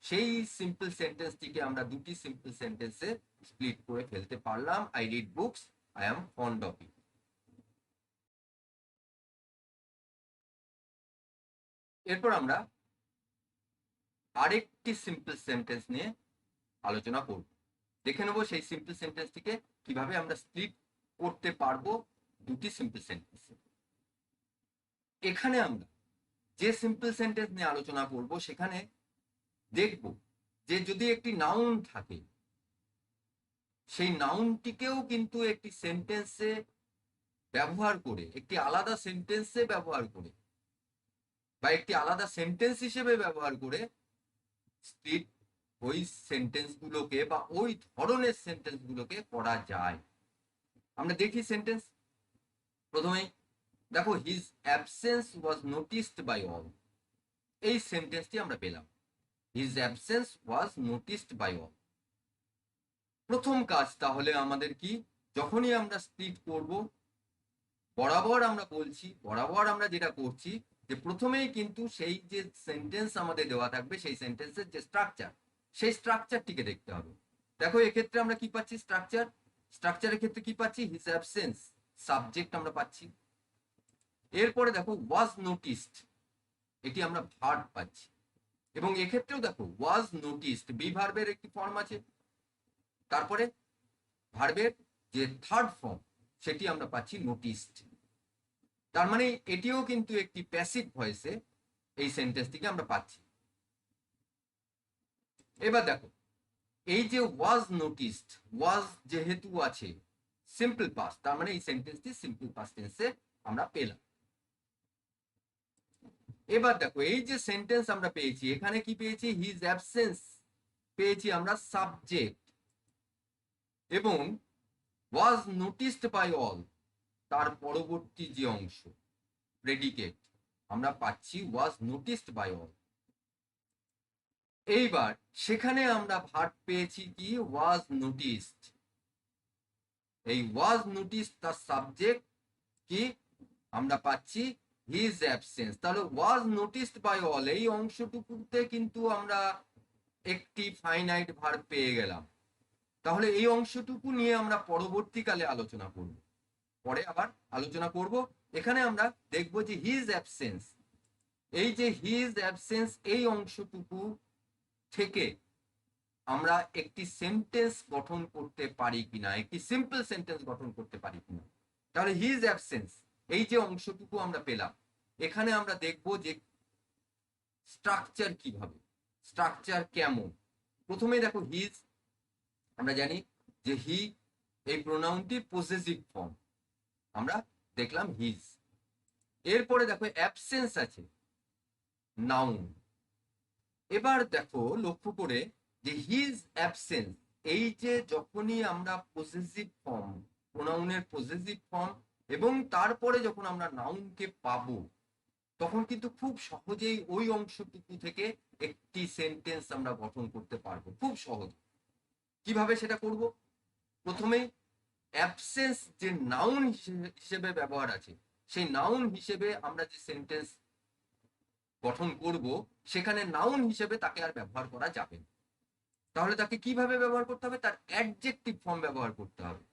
সেই সিম্পল সেন্টেন্সটিকে আমরা দুটি সিম্পল সেন্টেন্সে স্প্লিট করে ফেলতে পারলাম, I read books, I am fond of it. এরপর আমরা আরেকটি সিম্পল সেন্টেন্স নিয়ে আলোচনা করব, দেখে নেবো সেই সিম্পল সেন্টেন্সটিকে কিভাবে আমরা স্প্লিট করতে পারবো দুটি সিম্পল সেন্টেন্সে। এখানে আমরা যে সিম্পল সেন্টেন্স নিয়ে আলোচনা করব সেখানে দেখব যে যদি একটি নাউন থাকে, সেই নাউনটিকেও কিন্তু একটি সেন্টেন্সে ব্যবহার করে, একটি আলাদা সেন্টেন্সে ব্যবহার করে বা একটি আলাদা সেন্টেন্স হিসেবে ব্যবহার করে স্প্লিট ওই সেন্টেন্স গুলোকে বা ওই ধরনের সেন্টেন্স গুলোকে করা যায়। আমরা দেখি সেন্টেন্স। প্রথমেই দেখো his absence was noticed by all, এই সেন্টেন্সটি আমরা পেলাম, his absence was noticed by all. প্রথম কাজ তাহলে আমাদের কি, যখনই আমরা স্প্লিট করব বরাবর আমরা যেটা করছি যে প্রথমেই কিন্তু সেই যে সেন্টেন্স আমাদের দেওয়া থাকবে সেই সেন্টেন্সের যে স্ট্রাকচার, সেই স্ট্রাকচারটিকে দেখতে হবে। দেখো এক্ষেত্রে আমরা কি পাচ্ছি, স্ট্রাকচারের ক্ষেত্রে কি পাচ্ছি, হিজ অ্যাবসেন্স সাবজেক্ট আমরা পাচ্ছি। এরপরে দেখো ওয়াজ নোটিসড, এটি আমরা ভার্ব পাচ্ছি এবং এক্ষেত্রেও দেখো ওয়াজ নোটিসড বি ভার্বের একটি ফর্ম আছে, তারপরে ভার্বের যে থার্ড ফর্ম সেটি আমরা পাচ্ছি নোটিসড। তার মানে এটিও কিন্তু একটি প্যাসিভ ভয়েসে এই সেন্টেন্সটিকে আমরা পাচ্ছি। এবার দেখো এই যে ওয়াজ নোটিসড, ওয়াজ যেহেতু আছে সিম্পল পাস্ট, তার মানে এই সেন্টেন্সটি সিম্পল পাস্ট টেন্সে আমরা পেলাম। এবার দেখো এই যে সেন্টেন্স আমরা পেয়েছি, এখানে কি পেয়েছি, হিজ অ্যাবসেন্স পেয়েছি আমরা সাবজেক্ট এবং ওয়াজ নোটিসড বাই অল তার পরবর্তী যে অংশ প্রেডিকেট আমরা পাচ্ছি ওয়াজ নোটিসড বাই অল। এইবার সেখানে আমরা ভার্ব পেয়েছি কি, ওয়াজ নোটিসড। এই ওয়াজ নোটিসড তার সাবজেক্ট কি আমরা পাচ্ছি হিজ অ্যাবসেন্স। তাহলে ওয়াজ নোটিসড বাই অল এই অংশটুকুতে কিন্তু আমরা একটি ফাইনাইট ভার্ব পেয়ে গেলাম। তাহলে এই অংশটুকু নিয়ে আমরা পরবর্তীকালে আলোচনা করব, পরে আবার আলোচনা করব। এখানে আমরা দেখব যে হিজ অ্যাবসেন্স, এই যে হিজ অ্যাবসেন্স এই অংশটুকু থেকে আমরা একটি সেন্টেন্স গঠন করতে পারি কিনা, একটি সিম্পল সেন্টেন্স গঠন করতে পারি কিনা। তাহলে হিজ অ্যাবসেন্স এই যে অংশটুকু আমরা পেলাম, এখানে আমরা দেখব যে স্ট্রাকচার কিভাবে, স্ট্রাকচার কেমন। প্রথমে দেখো হিজ, আমরা জানি যে হি এই প্রোনাউনটির পজেসিভ ফর্ম, আমরা দেখলাম হিজ। এরপরে দেখো অ্যাবসেন্স আছে, নাউন। এবার দেখো লক্ষ্য করে যে হিজ অ্যাবসেন্স, এই যে যখনই আমরা পজেসিভ ফর্ম, প্রোনাউনের পজেসিভ ফর্ম এবং তারপরে যখন আমরা নাউনকে পাবো, তখন কিন্তু খুব সহজেই ওই অংশটুকু থেকে একটি সেন্টেন্স আমরা গঠন করতে পারবো খুব সহজ। কিভাবে সেটা করব? প্রথমে অ্যাবসেন্স যে নাউন হিসেবে ব্যবহার আছে, সেই নাউন হিসেবে আমরা যে সেন্টেন্স গঠন করব, সেখানে নাউন হিসেবে তাকে আর ব্যবহার করা যাবে না। তাহলে তাকে কিভাবে ব্যবহার করতে হবে? তার অ্যাডজেক্টিভ ফর্ম ব্যবহার করতে হবে।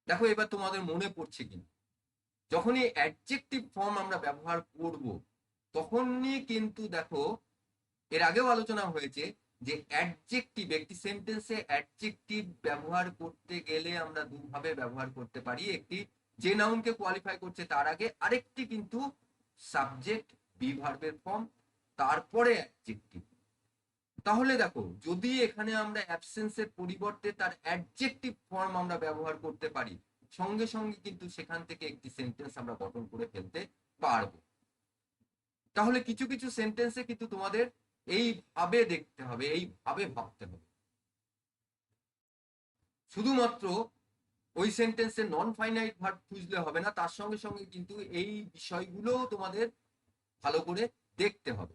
দেখো এবার তোমাদের মনে পড়ছে কিনা, যখনই অ্যাডজেক্টিভ ফর্ম আমরা ব্যবহার করব, তখনই কিন্তু দেখো এর আগেও আলোচনা হয়েছে যে অ্যাডজেক্টিভ, একটি সেন্টেন্সে অ্যাডজেক্টিভ ব্যবহার করতে গেলে আমরা দুভাবে ব্যবহার করতে পারি। একটি যে নাউনকে কোয়ালিফাই করছে তার আগে আরেকটি কিন্তু সাবজেক্ট বি ভার্বের ফর্ম, তারপরে অ্যাডজেক্টিভ। তাহলে দেখো যদি এখানে আমরা অ্যাবসেন্সের পরিবর্তে তার অ্যাডজেক্টিভ ফর্ম আমরা ব্যবহার করতে পারি, সঙ্গে সঙ্গে কিন্তু সেখান থেকে একটি সেন্টেন্স আমরা গঠন করে ফেলতে পারবো। তাহলে কিছু কিছু সেন্টেন্সে কিন্তু তোমাদের এইভাবে দেখতে হবে, এইভাবে ভাবতে হবে। শুধুমাত্র ওই সেন্টেন্সে নন ফাইনাইট ভার্ব খুঁজলে হবে না, তার সঙ্গে সঙ্গে কিন্তু এই বিষয়গুলো তোমাদের ভালো করে দেখতে হবে।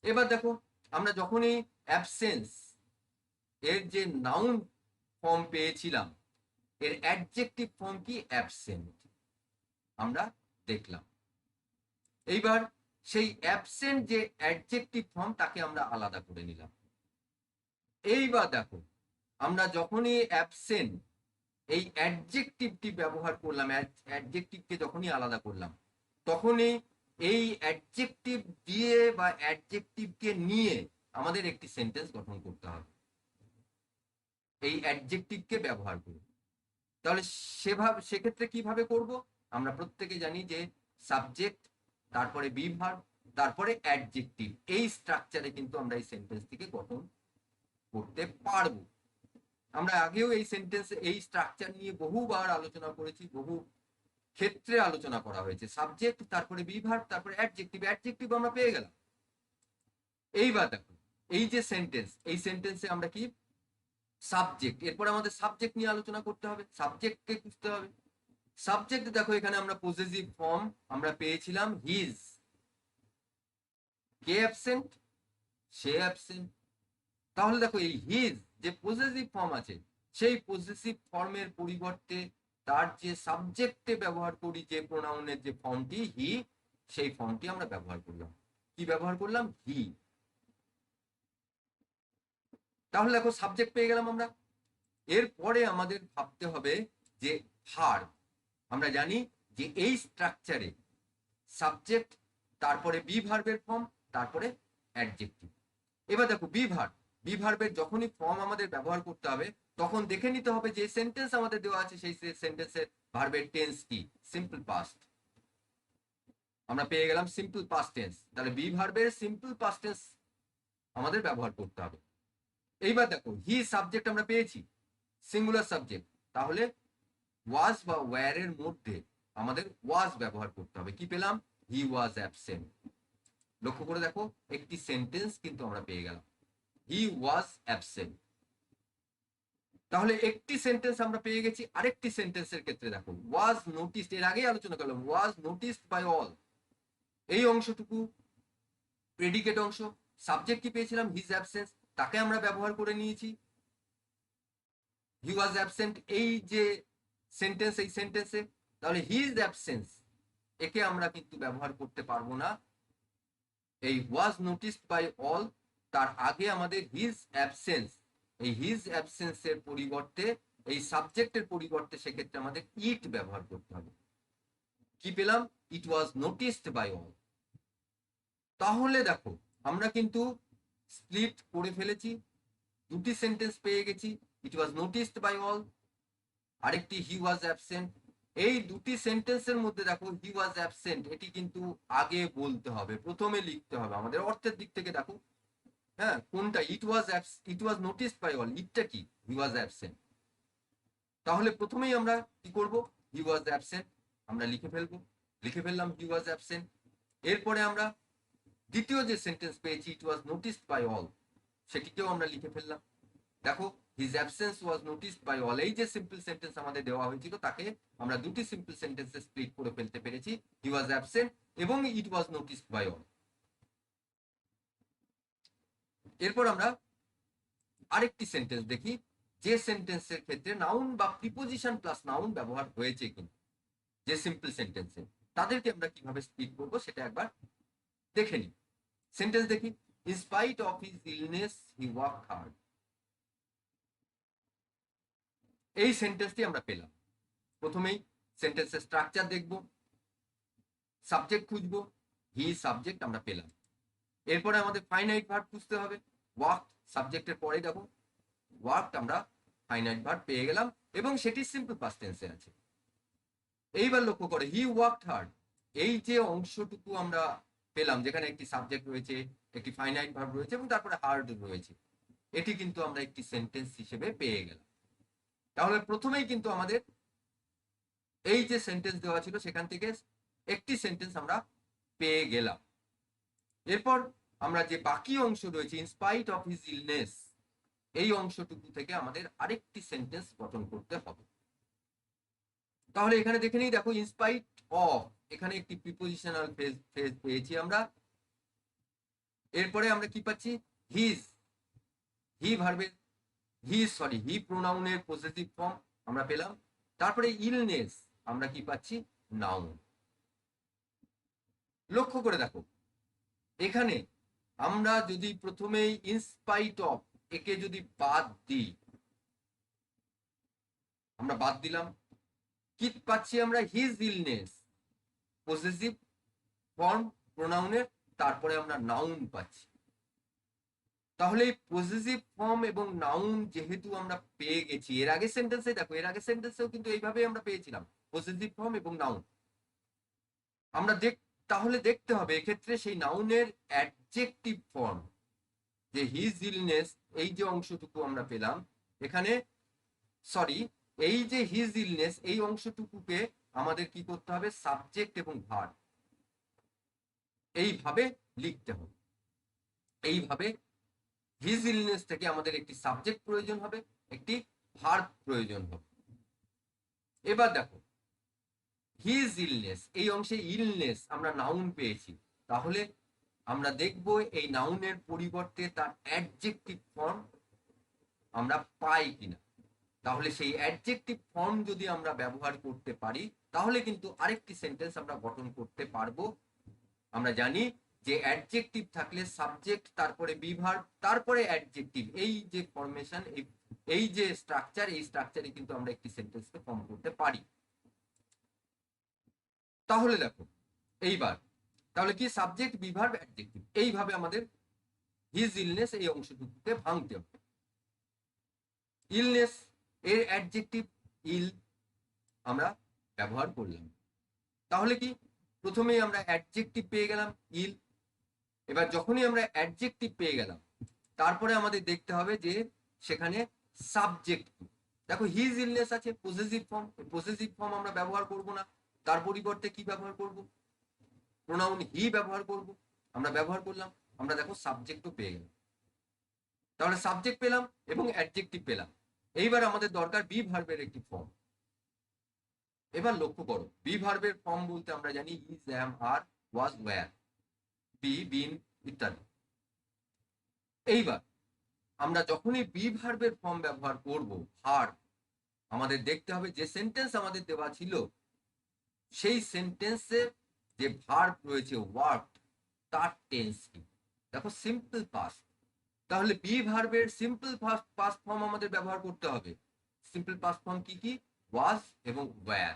এবার দেখো আমরা যখনই অ্যাবসেন্স এর যে নাউন ফর্ম পেয়েছিলাম, এর অ্যাডজেক্টিভ ফর্ম কি? অ্যাবসেন্ট, আমরা দেখলাম। এইবার সেই অ্যাবসেন্ট যে অ্যাডজেক্টিভ ফর্ম, তাকে আমরা আলাদা করে নিলাম। এইবার দেখো আমরা যখনই অ্যাবসেন্ট এই অ্যাডজেক্টিভটি ব্যবহার করলাম, অ্যাডজেক্টিভকে যখনই আলাদা করলাম, তখনই এই অ্যাডজেক্টিভ দিয়ে বা অ্যাডজেক্টিভকে নিয়ে আমাদের একটি সেন্টেন্স গঠন করতে হবে এই অ্যাডজেক্টিভকে ব্যবহার করে। তাহলে সেক্ষেত্রে কিভাবে করব? আমরা প্রত্যেকে জানি যে সাবজেক্ট, তারপরে বি ভার্ব, তারপরে অ্যাডজেক্টিভ, এই স্ট্রাকচারে কিন্তু আমরা এই সেন্টেন্সটিকে গঠন করতে পারবো। আমরা আগেও এই সেন্টেন্স, এই স্ট্রাকচার নিয়ে বহুবার আলোচনা করেছি, বহু ক্ষেত্রে আলোচনা করা হয়েছে। সাবজেক্ট, তারপরে বি ভার্ব, তারপরে অ্যাডজেক্টিভ, অ্যাডজেক্টিভ আমরা পেয়ে গেলাম। এইবার দেখো এই যে সেন্টেন্স, এই সেন্টেন্সে আমরা কি সাবজেক্ট, এরপর আমাদের সাবজেক্ট নিয়ে আলোচনা করতে হবে, সাবজেক্টকে খুঁজতে হবে। সাবজেক্ট দেখো এখানে আমরা পজেসিভ ফর্ম আমরা পেয়েছিলাম হিজ। কে অ্যাবসেন্ট? সে অ্যাবসেন্ট। তাহলে দেখো এই হিজ যে পজেসিভ ফর্ম আছে, সেই পজেসিভ ফর্মের পরিবর্তে তার যে সাবজেক্টে ব্যবহার করি যে প্রোনাউনের যে ফর্মটি হি, সেই ফর্মটি আমরা ব্যবহার করলাম। কি ব্যবহার করলাম? হি। তাহলে দেখো সাবজেক্ট পেয়ে গেলাম আমরা। এরপরে আমাদের ভাবতে হবে যে ভার্ব। আমরা জানি যে এই স্ট্রাকচারে সাবজেক্ট, তারপরে বি ভার্বের ফর্ম, তারপরে অ্যাডজেক্টিভ। এবার দেখো বি ভার্ব, বি ভার্বের যখনই ফর্ম আমাদের ব্যবহার করতে হবে, তখন দেখে নিতে হবে যে সেন্টেন্স আমাদের দেওয়া আছে সেই সেন্টেন্সের ভার্বের টেন্স কি? Simple past. আমরা পেয়ে গেলাম সিম্পল পাস্ট টেন্স। তাহলে বি ভার্বের সিম্পল পাস্ট টেন্স আমাদের ব্যবহার করতে হবে। এইবার দেখো হি সাবজেক্ট আমরা পেয়েছি, সিঙ্গুলার সাবজেক্ট, তাহলে ওয়াজ বা ওয়্যার এর মধ্যে আমাদের ওয়াজ ব্যবহার করতে হবে। কি পেলাম? হি ওয়াজ অ্যাবসেন্ট। লক্ষ্য করে দেখো একটি সেন্টেন্স কিন্তু আমরা পেয়ে গেলাম, হি ওয়াজ অ্যাবসেন্ট। তাহলে একটি সেন্টেন্স আমরা পেয়ে গেছি। আরেকটি সেন্টেন্সের ক্ষেত্রে দেখো ওয়াজ নোটিসড, এর আগেই আলোচনা করলাম, ওয়াজ নোটিসড বাই অল, এই অংশটুকু প্রেডিকেট অংশ। সাবজেক্ট কি পেয়েছিলাম? হিজ অ্যাবসেন্স, তাকে আমরা ব্যবহার করে নিয়েছি। হি ওয়াজ অ্যাবসেন্ট এই যে সেন্টেন্স, এই সেন্টেন্সে তাহলে হিজ অ্যাবসেন্স একে আমরা কিন্তু ব্যবহার করতে পারবো না। এই ওয়াজ নোটিসড বাই অল, তার আগে আমাদের হিজ অ্যাবসেন্স এই হিজ অ্যাবসেন্সের পরিবর্তে, এই সাবজেক্টের পরিবর্তে সেক্ষেত্রে আমাদের ইট ব্যবহার করতে হবে। কি পেলাম? ইট ওয়াজ নোটিসড বাই অল। তাহলে দেখো আমরা কিন্তু স্প্লিট করে ফেলেছি, দুটি সেন্টেন্স পেয়ে গেছি, ইট ওয়াজ নোটিসড বাই অল, আরেকটি হি ওয়াজ অ্যাবসেন্ট। এই দুটি সেন্টেন্সের মধ্যে দেখো হি ওয়াজ অ্যাবসেন্ট এটি কিন্তু আগে বলতে হবে, প্রথমে লিখতে হবে। আমাদের অর্থের দিক থেকে দেখো, হ্যাঁ, কোনটা? ইট ওয়াজ নোটিসড বাই অল, ইটটা কি? হি ওয়াজ অ্যাবসেন্ট। তাহলে প্রথমেই আমরা কি করব? হি ওয়াজ অ্যাবসেন্ট আমরা লিখে ফেললাম হি ওয়াজ অ্যাবসেন্ট। এরপরে আমরা দ্বিতীয় যে সেন্টেন্স পেয়েছি it was noticed by all, সেটিকেও আমরা লিখে ফেললাম। দেখো his absence was noticed by all, এই যে সিম্পল সেন্টেন্স আমাদের দেওয়া হয়েছিল তাকে আমরা দুটি সিম্পল সেন্টেন্সে স্প্লিট করে ফেলতে পেরেছি, হি ওয়াজ অ্যাবসেন্ট এবং ইট ওয়াজ নোটিসড বাই অল। এরপর আমরা আরেকটি সেন্টেন্স দেখি, যে সেন্টেন্সের ক্ষেত্রে নাউন বা প্রিপোজিশন প্লাস নাউন ব্যবহার হয়েছে কিনা। যে সিম্পল সেন্টেন্সে তাদেরকে আমরা কিভাবে স্প্লিট করব সেটা একবার দেখে নিই। সেন্টেন্স দেখি, in spite of his illness he worked hard. এই সেন্টেন্সটি আমরা পেলাম। প্রথমেই সেন্টেন্সের স্ট্রাকচার দেখব, সাবজেক্ট খুঁজবো, হি সাবজেক্ট আমরা পেলাম। এরপরে আমাদের ফাইনাইট ভার্ব খুঁজতে হবে, ওয়ার্ক সাবজেক্টের পরে দেখো ওয়ার্কড আমরা ফাইনাইট ভার্ব পেয়ে গেলাম এবং সেটি সিম্পল পাস্ট টেন্সে আছে। এইবার লক্ষ্য করে হি ওয়ার্কড হার্ড, এই যে অংশটুকু আমরা পেলাম যেখানে একটি সাবজেক্ট রয়েছে, একটি ফাইনাইট ভার্ব রয়েছে এবং তারপরে হার্ড রয়েছে, এটি কিন্তু আমরা একটি সেন্টেন্স হিসেবে পেয়ে গেলাম। তাহলে প্রথমেই কিন্তু আমাদের এই যে সেন্টেন্স দেওয়া ছিল সেখান থেকে একটি সেন্টেন্স আমরা পেয়ে গেলাম। এরপর আমরা যে বাকি অংশ রয়েছে ইনস্পাইট অফ হিজ ইলনেস, এই অংশটুকু থেকে আমাদের আরেকটি সেন্টেন্স গঠন করতে হবে। তাহলে এখানে দেখে নিই, দেখো ইনস্পাইট অফ, এখানে একটি প্রিপোজিশনাল ফ্রেজ পেয়েছি আমরা। এরপরে আমরা কি পাচ্ছি? হিজ, হি প্রোনাউনের পজেসিভ ফর্ম আমরা পেলাম। তারপরে ইলনেস আমরা কি পাচ্ছি? নাউন। লক্ষ্য করে দেখো এখানে আমরা যদি প্রথমেই ইনস্পাইট অফ একে যদি বাদ দিই, আমরা বাদ দিলাম, কি পাচ্ছি আমরা? হিজ ইলনেস, পজেসিভ ফর্ম প্রোনাউনের, তারপরে আমরা নাউন পাচ্ছি। তাহলে এই পজেসিভ ফর্ম এবং নাউন যেহেতু আমরা পেয়ে গেছি, এর আগে সেন্টেন্সে দেখো, এর আগে সেন্টেন্সেও কিন্তু এইভাবেই আমরা পেয়েছিলাম পজেসিভ ফর্ম এবং নাউন। আমরা তাহলে দেখতে হবে এক্ষেত্রে সেই নাউনের অ্যাডজেক্টিভ ফর্ম, যে হিজ ইলনেস এই যে অংশটুকু আমরা পেলাম এখানে, সরি, এই যে হিজ ইলনেস এই অংশটুকুকে আমাদের কি করতে হবে? সাবজেক্ট এবং ভার্ব এইভাবে লিখতে হবে। এইভাবে হিজ ইলনেস থেকে আমাদের একটি সাবজেক্ট প্রয়োজন হবে, একটি ভার্ব প্রয়োজন হবে। এবার দেখো হিজ ইলনেস, এই অংশে ইলনেস আমরা নাউন পেয়েছি, তাহলে আমরা দেখব এই নাউনের পরিবর্তে তার অ্যাডজেক্টিভ ফর্ম আমরা পাই কিনা। তাহলে সেই অ্যাডজেক্টিভ ফর্ম যদি আমরা ব্যবহার করতে পারি তাহলে কিন্তু আরেকটি সেন্টেন্স আমরা গঠন করতে পারবো। আমরা জানি যে অ্যাডজেক্টিভ থাকলে সাবজেক্ট, তারপরে বি ভার্ব, তারপরে অ্যাডজেক্টিভ, এই যে ফরমেশন, এই যে স্ট্রাকচার, এই স্ট্রাকচারে কিন্তু আমরা একটি সেন্টেন্সকে ফর্ম করতে পারি। তাহলে দেখো এইবার তাহলে কি? সাবজেক্ট, বি ভার্ব, অ্যাডজেক্টিভ, এইভাবে আমাদের হিজ ইলনেস এই অংশটুকুকে ভাঙতে হবে। ইলনেস এর অ্যাডজেক্টিভ ইল আমরা ব্যবহার করলাম। তাহলে কি? প্রথমেই আমরা অ্যাডজেক্টিভ পেয়ে গেলাম ইল। এবার যখনই আমরা অ্যাডজেক্টিভ পেয়ে গেলাম তারপরে আমাদের দেখতে হবে যে সেখানে সাবজেক্ট কি। দেখো হিজ ইলনেস আছে, পজেসিভ ফর্ম, পজেসিভ ফর্ম আমরা ব্যবহার করব না, তার পরিবর্তে কি ব্যবহার করব? প্রোনাউন হি ব্যবহার করব। আমরা ব্যবহার করলাম, আমরা দেখো সাবজেক্টও পেয়ে গেলাম। তাহলে সাবজেক্ট পেলাম এবং অ্যাডজেক্টিভ পেলাম। এইবার আমাদের দরকার বি ভার্বের একটি ফর্ম। এবার লক্ষ্য করো, বি ভার্বের ফর্ম বলতে আমরা জানি is, am, are, was, were, be, been ইত্যাদি। এইবার আমরা যখনই বি ভার্বের ফর্ম ব্যবহার করব, ভার্ব, আমাদের দেখতে হবে যে সেন্টেন্স আমাদের দেওয়া ছিল সেই সেন্টেন্সে যে ভার্ব রয়েছে ওয়ার্কড, তার টেন্স কি। দেখো সিম্পল পাস্ট, তাহলে বি ভার্বের সিম্পল পাস্ট ফর্ম আমাদের ব্যবহার করতে হবে। সিম্পল পাস্ট ফর্ম কি কি? ওয়াজ এবং ওয়্যার।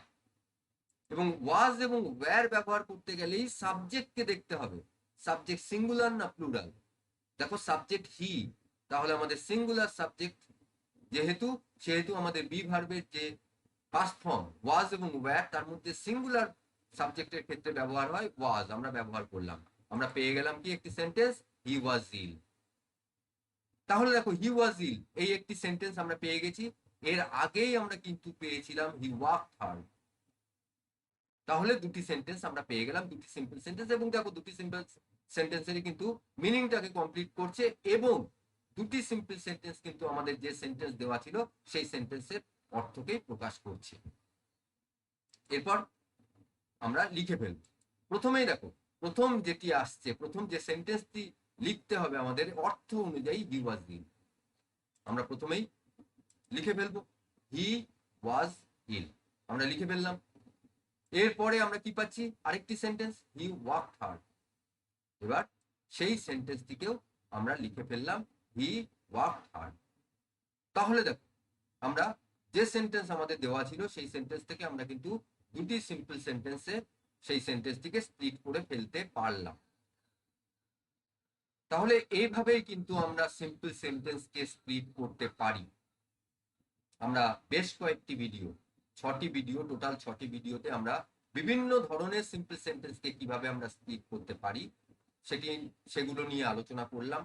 এবং ওয়াজ এবং ওয়্যার ব্যবহার করতে গেলেই সাবজেক্টকে দেখতে হবে, সাবজেক্ট সিঙ্গুলার না প্লুরাল। দেখো সাবজেক্ট হি, তাহলে আমাদের সিঙ্গুলার সাবজেক্ট যেহেতু, সেহেতু আমাদের বি ভার্বের যে পাস্ট ফর্ম ওয়াজ এবং ওয়্যার, তার মধ্যে সিঙ্গুলার সাবজেক্টের ক্ষেত্রে ব্যবহার হয় ওয়াজ, আমরা ব্যবহার করলাম। আমরা পেয়ে গেলাম কি একটি সেন্টেন্স, হি ওয়াজ ইল। তাহলে দেখো হি ওয়াজ ইল এই একটি সেন্টেন্স আমরা পেয়ে গেছি। এর আগেই আমরা কিন্তু পেয়েছিলাম হি ওয়াকড হার্ড। তাহলে দুটি সেন্টেন্স আমরা পেয়ে গেলাম, দুটি সিম্পল সেন্টেন্স। এবং দেখো দুটি সিম্পল সেন্টেন্সেরই কিন্তু মিনিংটাকে কমপ্লিট করছে, এবং দুটি সিম্পল সেন্টেন্স কিন্তু আমাদের যে সেন্টেন্স দেওয়া ছিল সেই সেন্টেন্সের অর্থকেই প্রকাশ করছে। এরপর আমরা লিখে ফেলব। প্রথমেই দেখো প্রথম যেটি আসছে, প্রথম যে সেন্টেন্সটি লিখতে হবে আমাদের অর্থ অনুযায়ী হি ওয়াজ ইল, আমরা প্রথমেই লিখে ফেলবো হি ওয়াজ ইল, আমরা লিখে ফেললাম। এরপরে আমরা কি পাচ্ছি, আরেকটি সেন্টেন্স হি ওয়াকড হার্ড। এবার সেই সেন্টেন্সটিকেও আমরা লিখে ফেললাম হি ওয়াকড হার্ড। তাহলে দেখো আমরা যে সেন্টেন্স আমাদের দেওয়া ছিল সেই সেন্টেন্স থেকে আমরা কিন্তু দুটি সিম্পল সেন্টেন্সে সেই সেন্টেন্সটিকে স্প্লিট করে ফেলতে পারলাম। তাহলে এইভাবেই কিন্তু আমরা সিম্পল সেন্টেন্সকে স্প্লিট করতে পারি। আমরা বেশ কয়েকটি ভিডিও, 6টি ভিডিও, টোটাল 6টি ভিডিওতে আমরা বিভিন্ন ধরনের সিম্পল সেন্টেন্সকে কিভাবে আমরা স্প্লিট করতে পারি সেগুলো নিয়ে আলোচনা করলাম।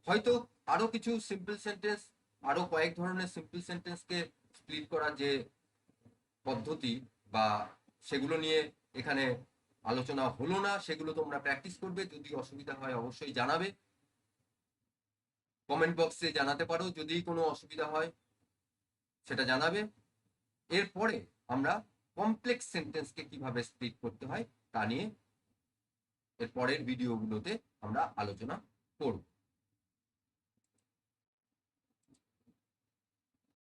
হয়তো আরো কিছু সিম্পল সেন্টেন্স, আরো কয়েক ধরনের সিম্পল সেন্টেন্সকে স্প্লিট করার যে পদ্ধতি বা সেগুলো নিয়ে এখানে আলোচনা হলো না, সেগুলো তোমরা প্র্যাকটিস করবে। যদি অসুবিধা হয় অবশ্যই জানাবে, কমেন্ট বক্সে জানাতে পারো। যদি কোনো অসুবিধা হয় সেটা জানাবে। এরপরে আমরা কমপ্লেক্স সেন্টেন্সকে কিভাবে স্প্লিট করতে হয় তা নিয়ে এর পরের ভিডিওগুলোতে আমরা আলোচনা করব।